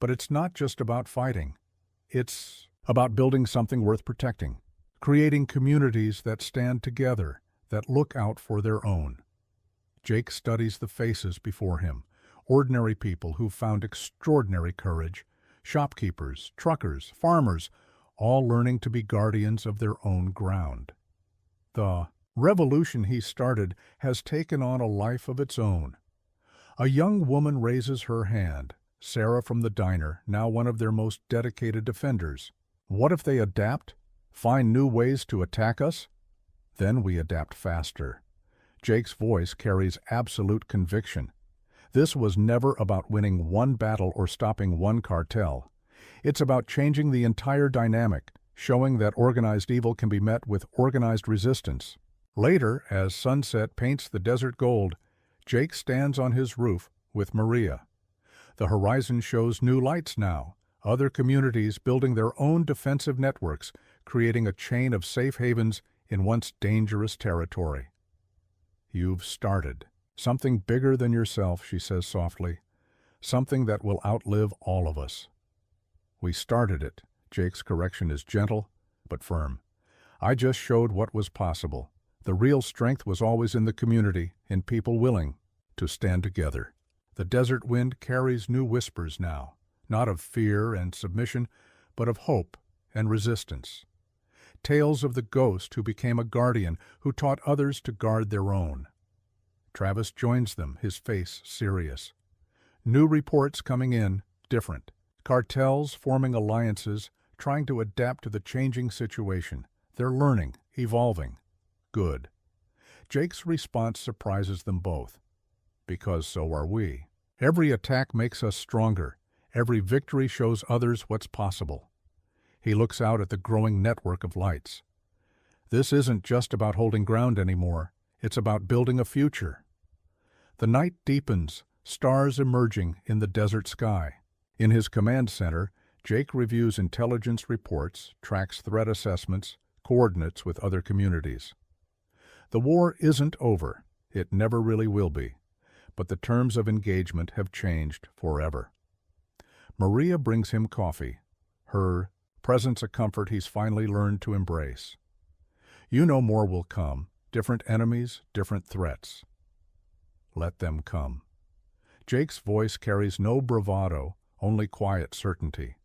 But it's not just about fighting. It's about building something worth protecting, creating communities that stand together, that look out for their own. Jake studies the faces before him, ordinary people who've found extraordinary courage, shopkeepers, truckers, farmers, all learning to be guardians of their own ground. The revolution he started has taken on a life of its own. A young woman raises her hand, Sarah from the diner, now one of their most dedicated defenders. What if they adapt? Find new ways to attack us? Then we adapt faster. Jake's voice carries absolute conviction. This was never about winning one battle or stopping one cartel. It's about changing the entire dynamic, showing that organized evil can be met with organized resistance. Later, as sunset paints the desert gold, Jake stands on his roof with Maria. The horizon shows new lights now, other communities building their own defensive networks, creating a chain of safe havens in once dangerous territory. You've started something bigger than yourself, she says softly, something that will outlive all of us. We started it. Jake's correction is gentle but firm. I just showed what was possible. The real strength was always in the community, in people willing to stand together. The desert wind carries new whispers now, not of fear and submission, but of hope and resistance. Tales of the ghost who became a guardian, who taught others to guard their own. Travis joins them, his face serious. New reports coming in, different. Cartels forming alliances, trying to adapt to the changing situation. They're learning, evolving. Good. Jake's response surprises them both, because so are we. Every attack makes us stronger. Every victory shows others what's possible. He looks out at the growing network of lights. This isn't just about holding ground anymore. It's about building a future. The night deepens, stars emerging in the desert sky. In his command center, Jake reviews intelligence reports, tracks threat assessments, coordinates with other communities. The war isn't over. It never really will be. But the terms of engagement have changed forever. Maria brings him coffee, her presence a comfort he's finally learned to embrace. You know more will come, different enemies, different threats. Let them come. Jake's voice carries no bravado, only quiet certainty.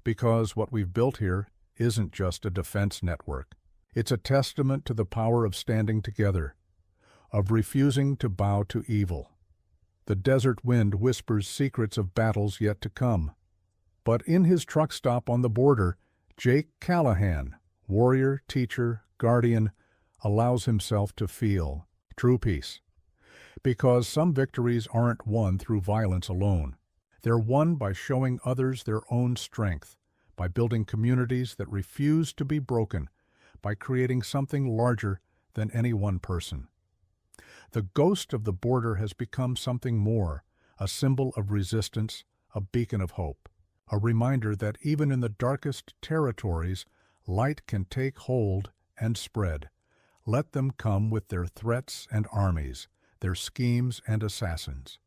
Because what we've built here isn't just a defense network. It's a testament to the power of standing together, of refusing to bow to evil. The desert wind whispers secrets of battles yet to come. But in his truck stop on the border, Jake Callahan, warrior, teacher, guardian, allows himself to feel true peace. Because some victories aren't won through violence alone. They're won by showing others their own strength, by building communities that refuse to be broken, by creating something larger than any one person. The ghost of the border has become something more, a symbol of resistance, a beacon of hope, a reminder that even in the darkest territories, light can take hold and spread. Let them come with their threats and armies, their schemes and assassins.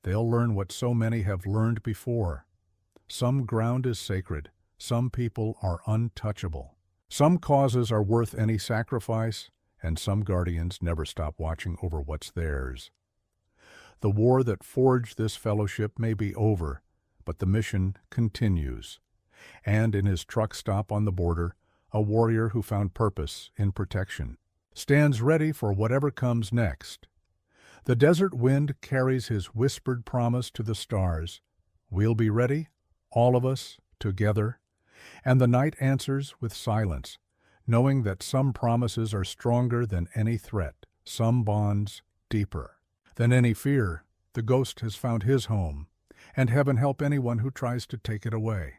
They'll learn what so many have learned before. Some ground is sacred, some people are untouchable. Some causes are worth any sacrifice, and some guardians never stop watching over what's theirs. The war that forged this fellowship may be over, but the mission continues. And in his truck stop on the border, a warrior who found purpose in protection stands ready for whatever comes next. The desert wind carries his whispered promise to the stars. We'll be ready, all of us, together. And the night answers with silence, knowing that some promises are stronger than any threat, some bonds deeper than any fear. The ghost has found his home, and heaven help anyone who tries to take it away.